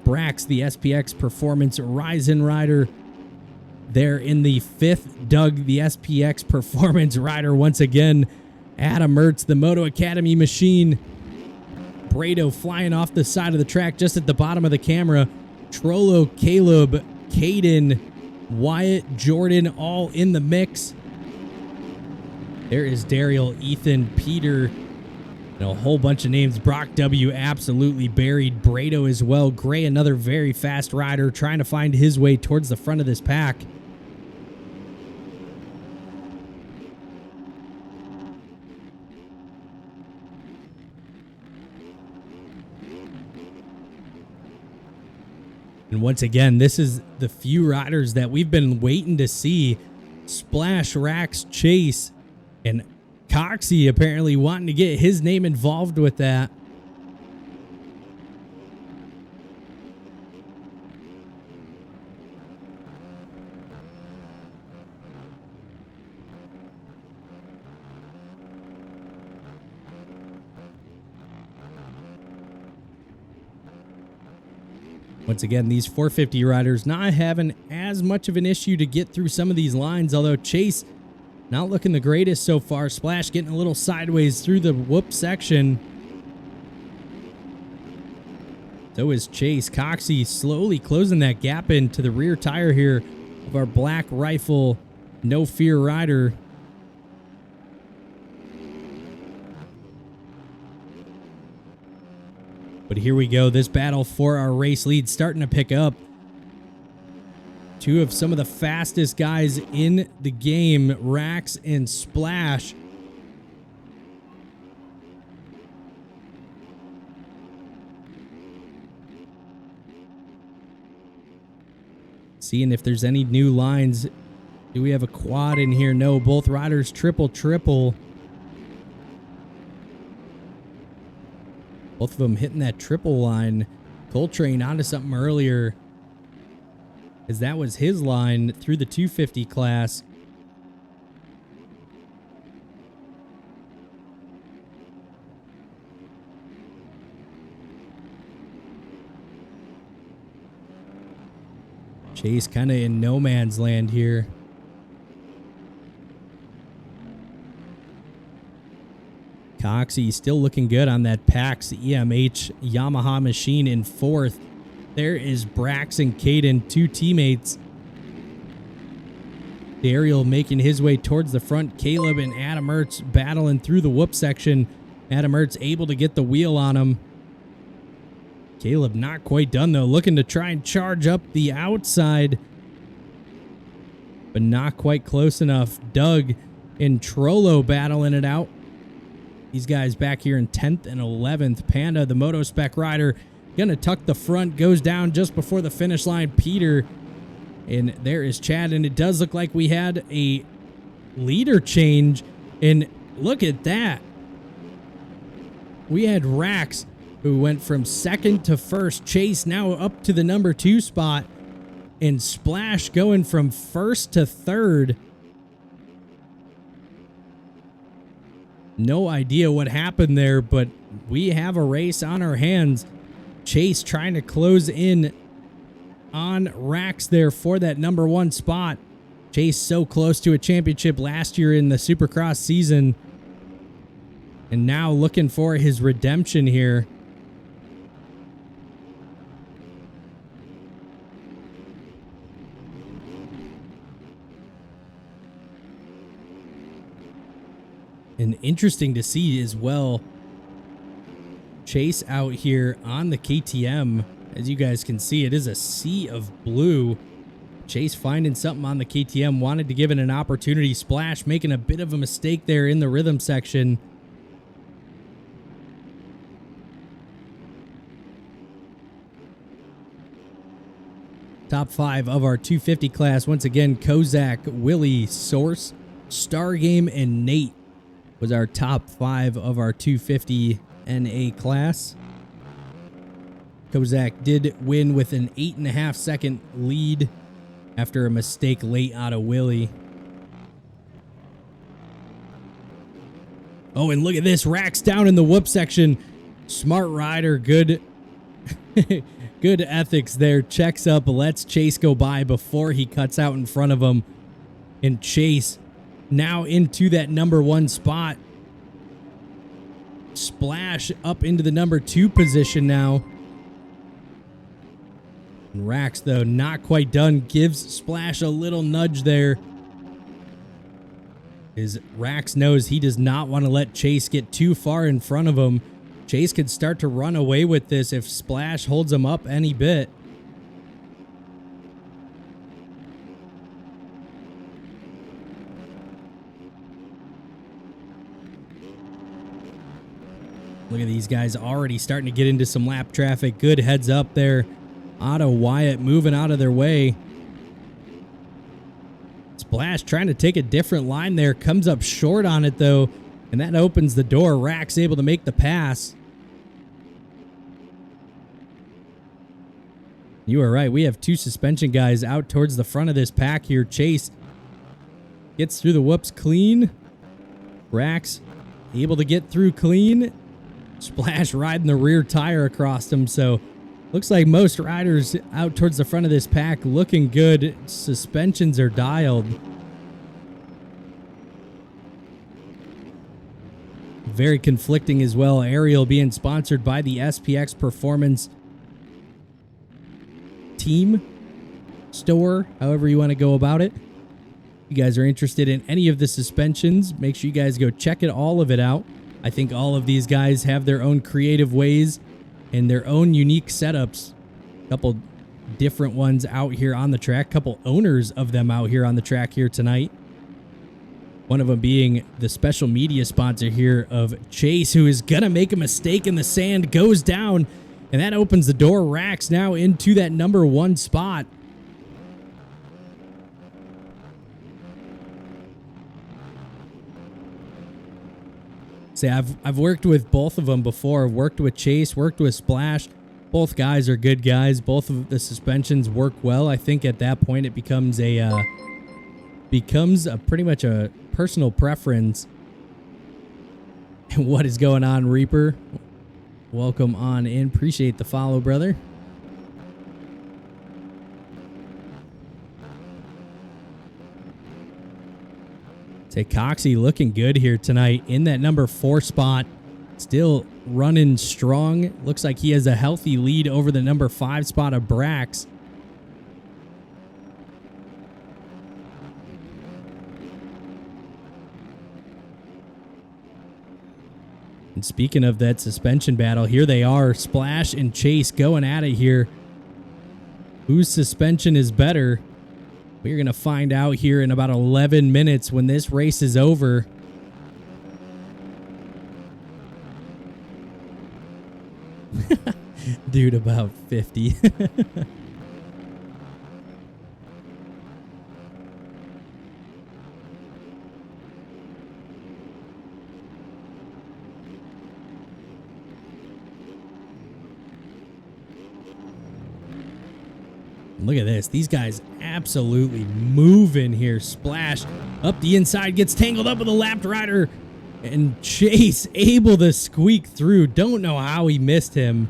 Brax, the SPX Performance Ryzen rider, there in the 5th. Doug, the SPX Performance rider once again. Adam Ertz, the Moto Academy machine. Brado flying off the side of the track just at the bottom of the camera. Trollo, Caleb, Caden, Wyatt, Jordan, all in the mix. There is Daryl, Ethan, Peter, and a whole bunch of names. Brock W absolutely buried. Brado as well. Gray, another very fast rider, trying to find his way towards the front of this pack. And once again, this is the few riders that we've been waiting to see. Splash, Rax, Chase, and Coxie apparently wanting to get his name involved with that. Once again, these 450 riders not having as much of an issue to get through some of these lines, although Chase not looking the greatest so far. Splash getting a little sideways through the whoop section. So is Chase. Coxie slowly closing that gap into the rear tire here of our black rifle, No Fear rider. But here we go. This battle for our race lead starting to pick up. Two of some of the fastest guys in the game, Rax and Splash. Seeing if there's any new lines. Do we have a quad in here? No, both riders triple. Both of them hitting that triple line. Coltrane onto something earlier, as that was his line through the 250 class. Chase kind of in no man's land here. Coxie still looking good on that PAX EMH Yamaha machine in 4th. There is Brax and Caden, 2 teammates. Daryl making his way towards the front. Caleb and Adam Ertz battling through the whoop section. Adam Ertz able to get the wheel on him. Caleb not quite done though, looking to try and charge up the outside, but not quite close enough. Doug and Trollo battling it out. These guys back here in 10th and 11th. Panda, the Moto Spec rider, gonna tuck the front, goes down just before the finish line. Peter, and there is Chad, and it does look like we had a leader change, and look at that. We had Rax, who went from 2nd to 1st. Chase now up to the number 2 spot, and Splash going from 1st to 3rd. No idea what happened there, but we have a race on our hands. Chase trying to close in on Rax there for that number 1 spot. Chase so close to a championship last year in the Supercross season, and now looking for his redemption here. And interesting to see as well, Chase out here on the KTM. As you guys can see, it is a sea of blue. Chase finding something on the KTM, wanted to give it an opportunity. Splash making a bit of a mistake there in the rhythm section. Top 5 of our 250 class. Once again, Kozak, Willie, Source, Stargame, and Nate was our top 5 of our 250 NA class. Kozak did win with an 8.5 second lead after a mistake late out of Willie. Oh, and look at this. Rax down in the whoop section. Smart rider. Good good ethics there. Checks up. Lets Chase go by before he cuts out in front of him. And Chase now into that number 1 spot. Splash up into the number 2 position now. And Rax, though, not quite done. Gives Splash a little nudge there. As Rax knows he does not want to let Chase get too far in front of him. Chase could start to run away with this if Splash holds him up any bit. Look at these guys already starting to get into some lap traffic. Good heads up there. Otto Wyatt moving out of their way. Splash trying to take a different line there. Comes up short on it, though. And that opens the door. Rax able to make the pass. You are right. We have 2 suspension guys out towards the front of this pack here. Chase gets through the whoops clean. Rax able to get through clean. Splash riding the rear tire across him. So looks like most riders out towards the front of this pack looking good. Suspensions are dialed. Very conflicting as well. Ariel being sponsored by the SPX Performance Team Store, however you want to go about it. If you guys are interested in any of the suspensions, make sure you guys go check all of it out. I think all of these guys have their own creative ways and their own unique setups. A couple different ones out here on the track. Couple owners of them out here on the track here tonight. One of them being the special media sponsor here of Chase, who is going to make a mistake in the sand, goes down, and that opens the door. Rax now into that number 1 spot. See, I've worked with both of them before. I've worked with Chase, worked with Splash. Both guys are good guys. Both of the suspensions work well. I think at that point it becomes a pretty much a personal preference. What is going on, Reaper? Welcome on in. Appreciate the follow, brother. Say Coxie looking good here tonight in that number 4 spot. Still running strong. Looks like he has a healthy lead over the number 5 spot of Brax. And speaking of that suspension battle, here they are. Splash and Chase going at it here. Whose suspension is better? We're going to find out here in about 11 minutes when this race is over. Dude, about 50. Look at this. These guys absolutely moving here. Splash up the inside, gets tangled up with a lapped rider. And Chase able to squeak through. Don't know how he missed him.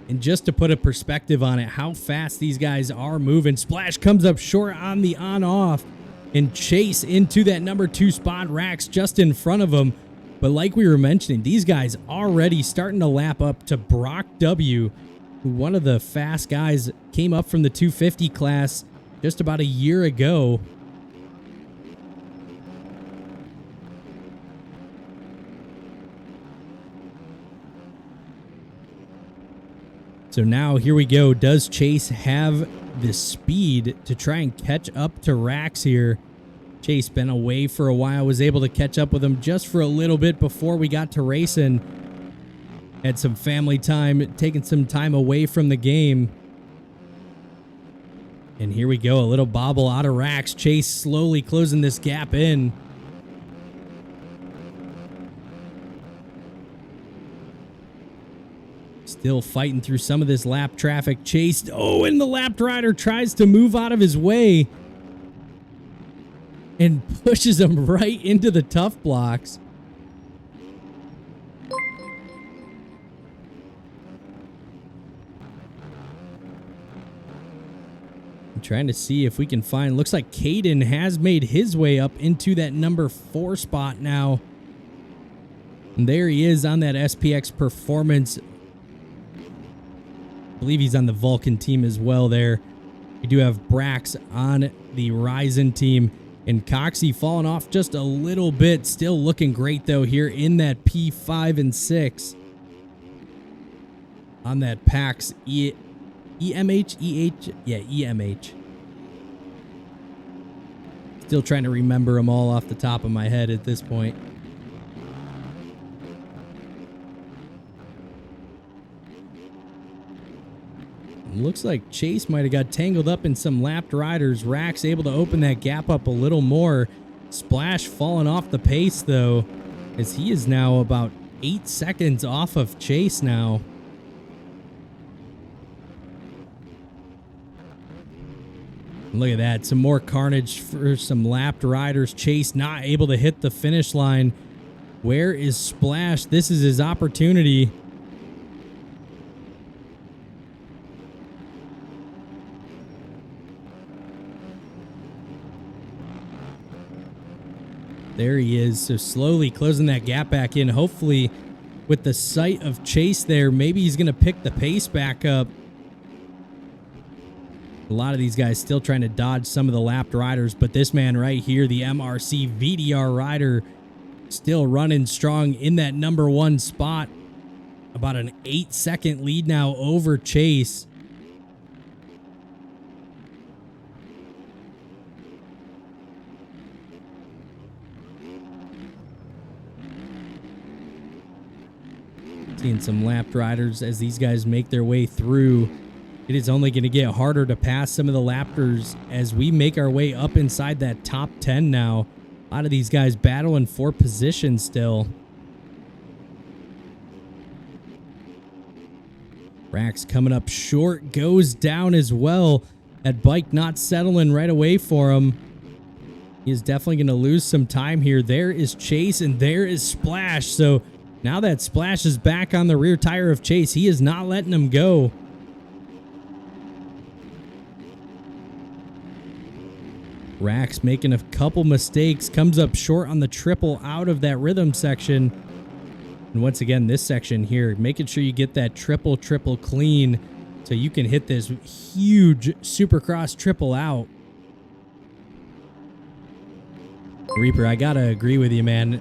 And just to put a perspective on it, how fast these guys are moving. Splash comes up short on the on-off. And Chase into that number 2 spot. Rax just in front of him. But like we were mentioning, these guys already starting to lap up to Brock W., who one of the fast guys came up from the 250 class just about a year ago. So now here we go. Does Chase have the speed to try and catch up to Rax here? Chase been away for a while, was able to catch up with him just for a little bit before we got to racing. Had some family time, taking some time away from the game. And here we go, a little bobble out of Rax. Chase slowly closing this gap in. Still fighting through some of this lap traffic. Chase, oh, and the lapped rider tries to move out of his way and pushes him right into the tough blocks. I'm trying to see if we can find, looks like Caden has made his way up into that number 4 spot now. And there he is on that SPX Performance. I believe he's on the Vulcan team as well there. We do have Brax on the Ryzen team. And Coxie falling off just a little bit. Still looking great, though, here in that P5 and 6. On that PAX EMH? EH? Yeah, EMH. Still trying to remember them all off the top of my head at this point. Looks like Chase might have got tangled up in some lapped riders. Rax able to open that gap up a little more. Splash falling off the pace, though, as he is now about 8 seconds off of Chase now. Look at that. Some more carnage for some lapped riders. Chase not able to hit the finish line. Where is Splash? This is his opportunity. There he is. So slowly closing that gap back in. Hopefully with the sight of Chase there, maybe he's going to pick the pace back up. A lot of these guys still trying to dodge some of the lapped riders, but this man right here, the MRC VDR rider, still running strong in that number 1 spot. About an 8-second lead now over Chase. Seeing some lapped riders as these guys make their way through. It is only going to get harder to pass some of the lappers as we make our way up inside that top 10 now. A lot of these guys battling for position still. Rax coming up short, goes down as well. That bike not settling right away for him. He is definitely going to lose some time here. There is Chase and there is Splash. So now that Splash is back on the rear tire of Chase, he is not letting him go. Rax making a couple mistakes, comes up short on the triple out of that rhythm section. And once again, this section here, making sure you get that triple clean so you can hit this huge Supercross triple out. Reaper, I gotta agree with you, man.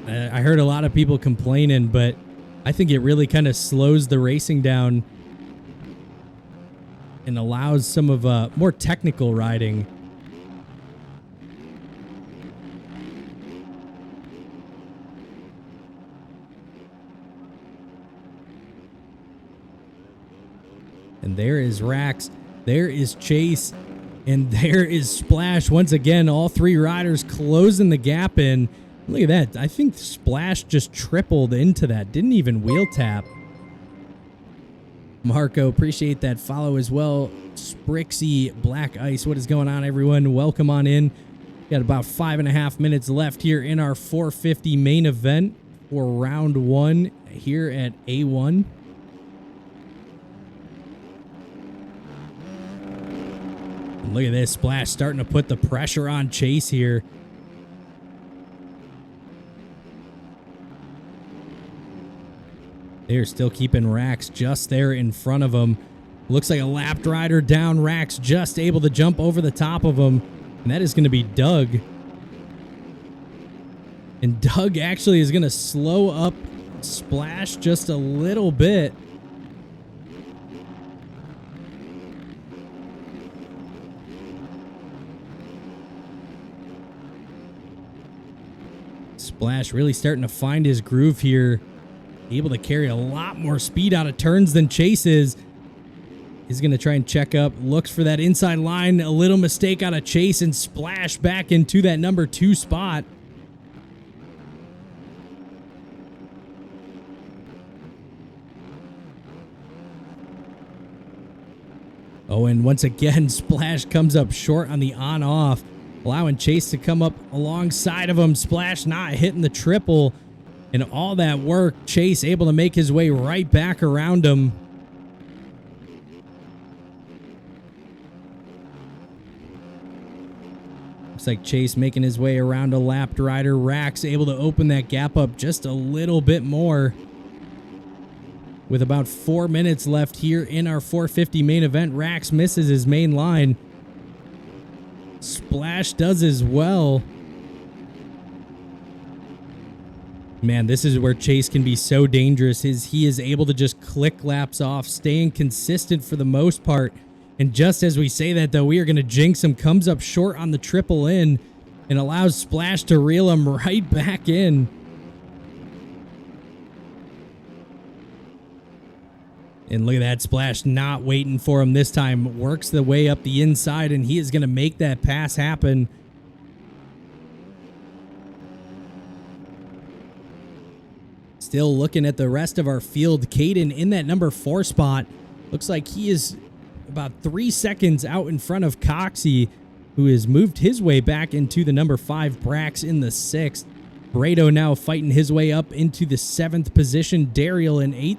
I heard a lot of people complaining, but I think it really kind of slows the racing down and allows some of more technical riding. And there is Rax, there is Chase, and there is Splash. Once again, all 3 riders closing the gap in. Look at that. I think Splash just tripled into that. Didn't even wheel tap. Marco, appreciate that follow as well. Sprixie Black Ice, what is going on, everyone? Welcome on in. Got about 5.5 minutes left here in our 450 main event for round 1 here at A1. And look at this Splash starting to put the pressure on Chase here. They're still keeping Rax just there in front of him. Looks like a lapped rider down. Rax just able to jump over the top of him. And that is going to be Doug. And Doug actually is going to slow up Splash just a little bit. Splash really starting to find his groove here. Able to carry a lot more speed out of turns than Chase is. He's going to try and check up. Looks for that inside line. A little mistake out of Chase and Splash back into that number 2 spot. Oh, and once again, Splash comes up short on the on-off, allowing Chase to come up alongside of him. Splash not hitting the triple. And all that work, Chase able to make his way right back around him. Looks like Chase making his way around a lapped rider. Rax able to open that gap up just a little bit more. With about 4 minutes left here in our 450 main event, Rax misses his main line. Splash does as well. Man, this is where Chase can be so dangerous. He is able to just click laps off, staying consistent for the most part. And just as we say that, though, we are going to jinx him. Comes up short on the triple in and allows Splash to reel him right back in. And look at that, Splash not waiting for him this time. Works the way up the inside, and he is going to make that pass happen. Still looking at the rest of our field. Caden in that number 4 spot. Looks like he is about 3 seconds out in front of Coxie, who has moved his way back into the number 5. Brax in the 6th. Brado now fighting his way up into the 7th position. Dariel in 8th.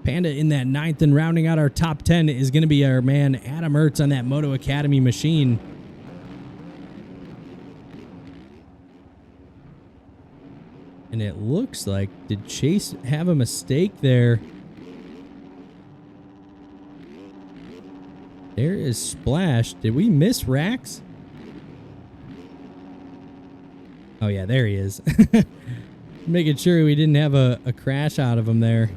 Panda in that 9th. And rounding out our top 10 is going to be our man Adam Ertz on that Moto Academy machine. And it looks like, did Chase have a mistake there? There is Splash. Did we miss Rax? Oh yeah, there he is. Making sure we didn't have a crash out of him there.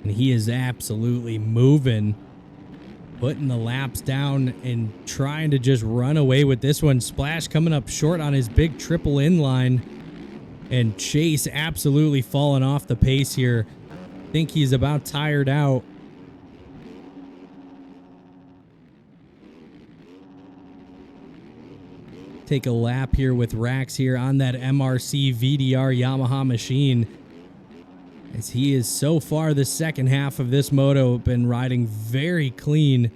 And he is absolutely moving, putting the laps down and trying to just run away with this one. Splash coming up short on his big triple inline, and Chase absolutely falling off the pace here. I think he's about tired out. Take a lap here with Rax here on that MRC VDR Yamaha machine, as he is so far the second half of this moto been riding very clean.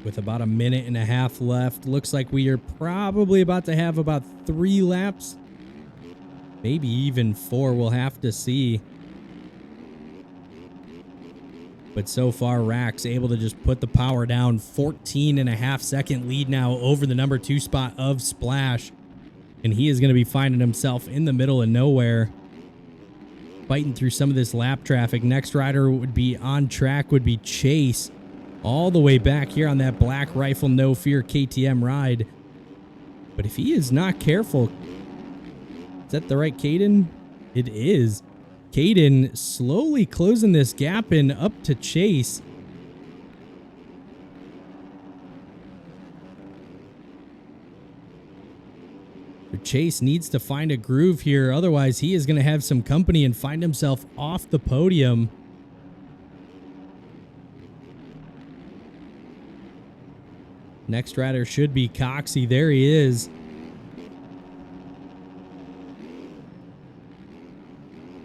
With about a minute and a half left, looks like we are probably about to have about 3 laps. Maybe even 4, we'll have to see. But so far, Rax able to just put the power down. 14.5-second lead now over the number 2 spot of Splash. And he is going to be finding himself in the middle of nowhere, fighting through some of this lap traffic. Next rider would be on track would be Chase, all the way back here on that Black Rifle No Fear KTM ride. But if he is not careful... Is that the right Caden? It is. Caden slowly closing this gap in up to Chase. Chase needs to find a groove here. Otherwise, he is going to have some company and find himself off the podium. Next rider should be Coxey. There he is.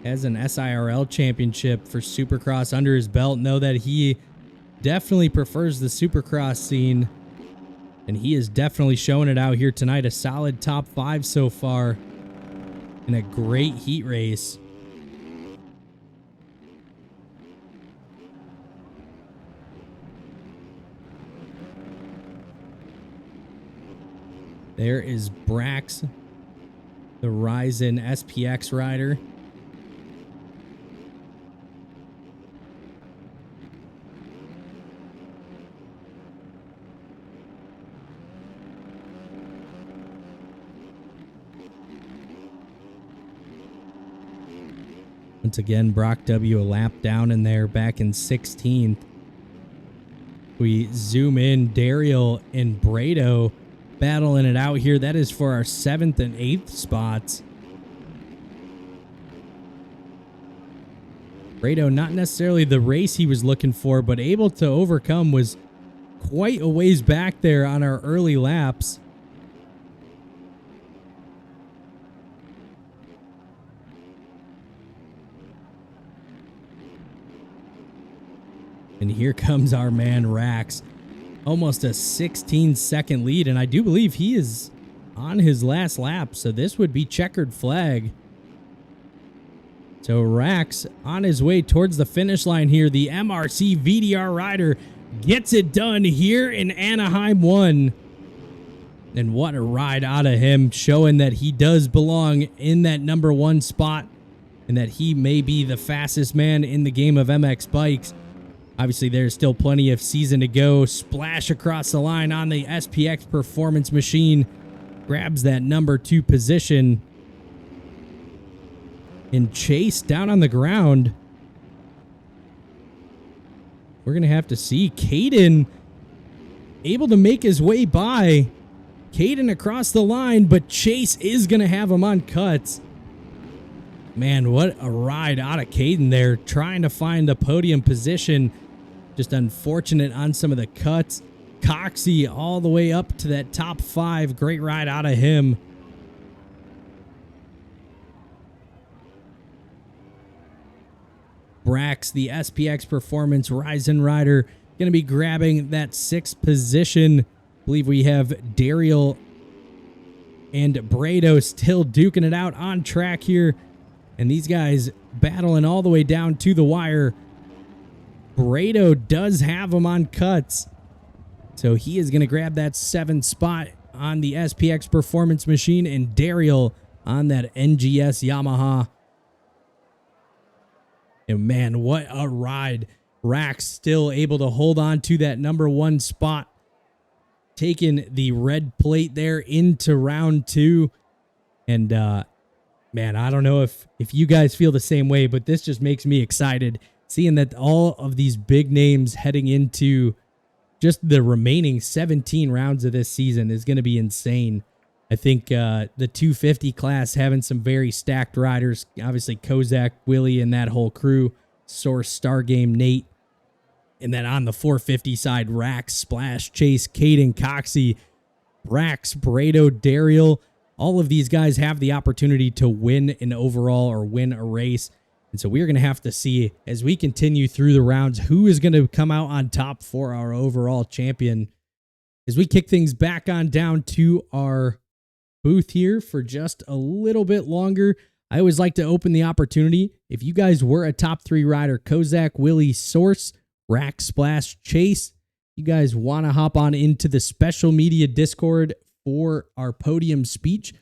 Has an SIRL championship for Supercross under his belt. Know that he definitely prefers the Supercross scene. And he is definitely showing it out here tonight. A solid top 5 so far in a great heat race. There is Brax, the Ryzen SPX rider. Once again, Brock W. a lap down in there back in 16th. We zoom in, Dariel and Brado battling it out here. That is for our 7th and 8th spots. Brado, not necessarily the race he was looking for, but able to overcome, was quite a ways back there on our early laps. And here comes our man Rax. Almost a 16-second lead, and I do believe he is on his last lap, so this would be checkered flag. So Rax on his way towards the finish line here. The MRC VDR rider gets it done here in Anaheim 1. And what a ride out of him, showing that he does belong in that number 1 spot and that he may be the fastest man in the game of MX bikes. Obviously, there's still plenty of season to go. Splash across the line on the SPX performance machine. Grabs that number 2 position. And Chase down on the ground. We're going to have to see Caden able to make his way by. Caden across the line, but Chase is going to have him on cuts. Man, what a ride out of Caden there, trying to find the podium position. Just unfortunate on some of the cuts. Coxey all the way up to that top 5. Great ride out of him. Brax, the SPX Performance Ryzen rider, going to be grabbing that 6th position. I believe we have Dariel and Brado still duking it out on track here. And these guys battling all the way down to the wire. Brado does have him on cuts. So he is going to grab that 7th spot on the SPX Performance machine, and Dariel on that NGS Yamaha. And man, what a ride. Rax still able to hold on to that number 1 spot. Taking the red plate there into round 2. And man, I don't know if you guys feel the same way, but this just makes me excited. Seeing that all of these big names heading into just the remaining 17 rounds of this season is going to be insane. I think the 250 class having some very stacked riders. Obviously, Kozak, Willie, and that whole crew. Source, Stargame, Nate. And then on the 450 side, Rax, Splash, Chase, Caden, Coxey, Rax, Brado, Dariel. All of these guys have the opportunity to win an overall or win a race. And so we're going to have to see as we continue through the rounds who is going to come out on top for our overall champion. As we kick things back on down to our booth here for just a little bit longer, I always like to open the opportunity. If you guys were a top 3 rider, Kozak, Willie, Source, Rack, Splash, Chase, you guys want to hop on into the special media Discord for our podium speech,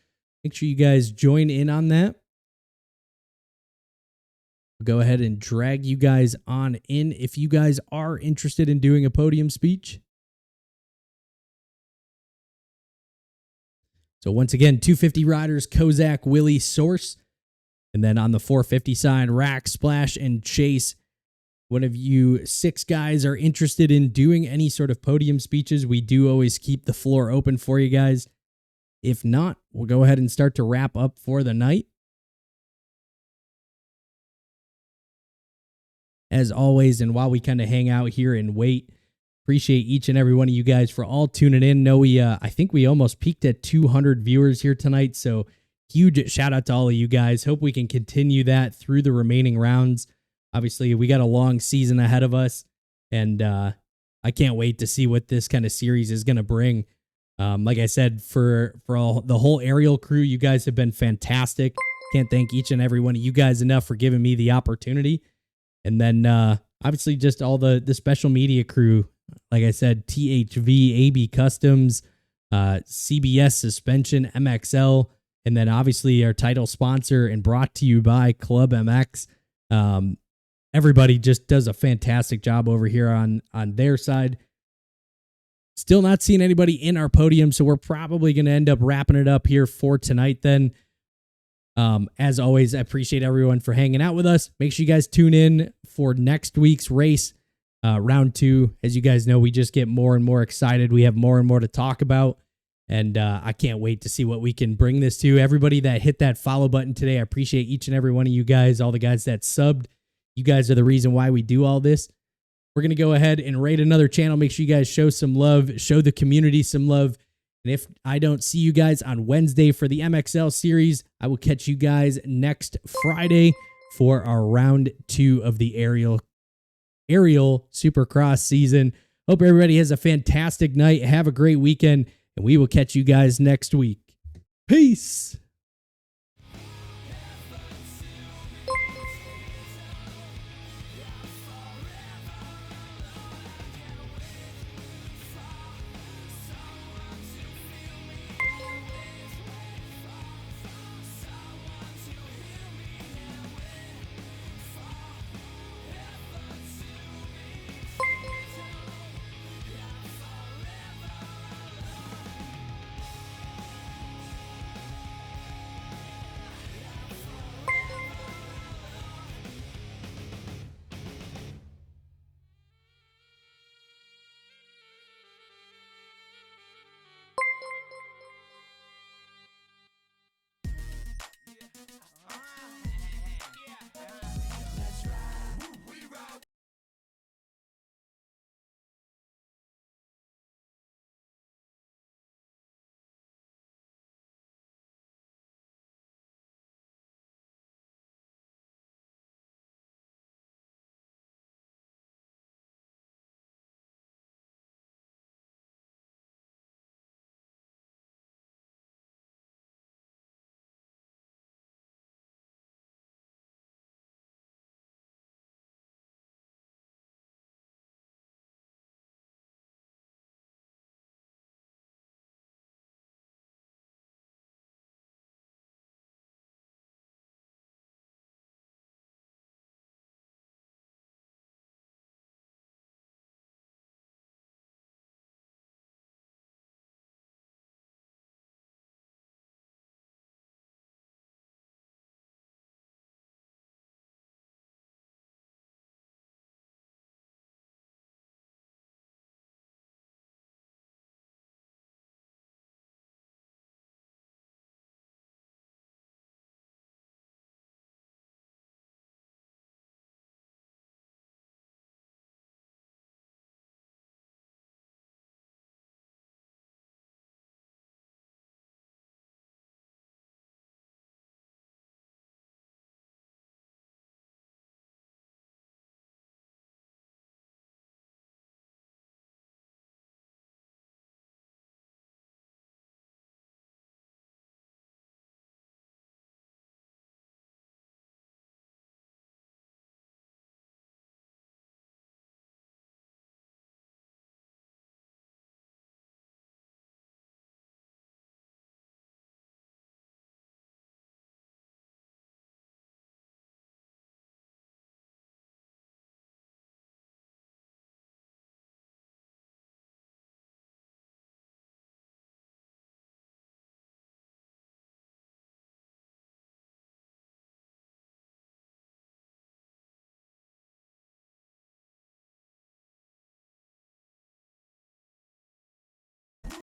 make sure you guys join in on that. Go ahead and drag you guys on in if you guys are interested in doing a podium speech. So once again, 250 riders, Kozak, Willie, Source. And then on the 450 side, Rack, Splash, and Chase. One of you 6 guys are interested in doing any sort of podium speeches, we do always keep the floor open for you guys. If not, we'll go ahead and start to wrap up for the night. As always, and while we kind of hang out here and wait, appreciate each and every one of you guys for all tuning in. Know I think we almost peaked at 200 viewers here tonight, so huge shout out to all of you guys. Hope we can continue that through the remaining rounds. Obviously, we got a long season ahead of us, and I can't wait to see what this kind of series is going to bring. Like I said, for all the whole aerial crew, you guys have been fantastic. Can't thank each and every one of you guys enough for giving me the opportunity. And then obviously just all the special media crew, like I said, THV, AB Customs, CBS Suspension, MXL, and then obviously our title sponsor and brought to you by Club MX. Everybody just does a fantastic job over here on their side. Still not seeing anybody in our podium, so we're probably going to end up wrapping it up here for tonight then. As always, I appreciate everyone for hanging out with us. Make sure you guys tune in for next week's race, round 2. As you guys know, we just get more and more excited. We have more and more to talk about, and I can't wait to see what we can bring this to. Everybody that hit that follow button today, I appreciate each and every one of you guys, all the guys that subbed. You guys are the reason why we do all this. We're going to go ahead and rate another channel. Make sure you guys show some love, show the community some love. And if I don't see you guys on Wednesday for the MXL series, I will catch you guys next Friday for our round 2 of the aerial Supercross season. Hope everybody has a fantastic night. Have a great weekend, and we will catch you guys next week. Peace.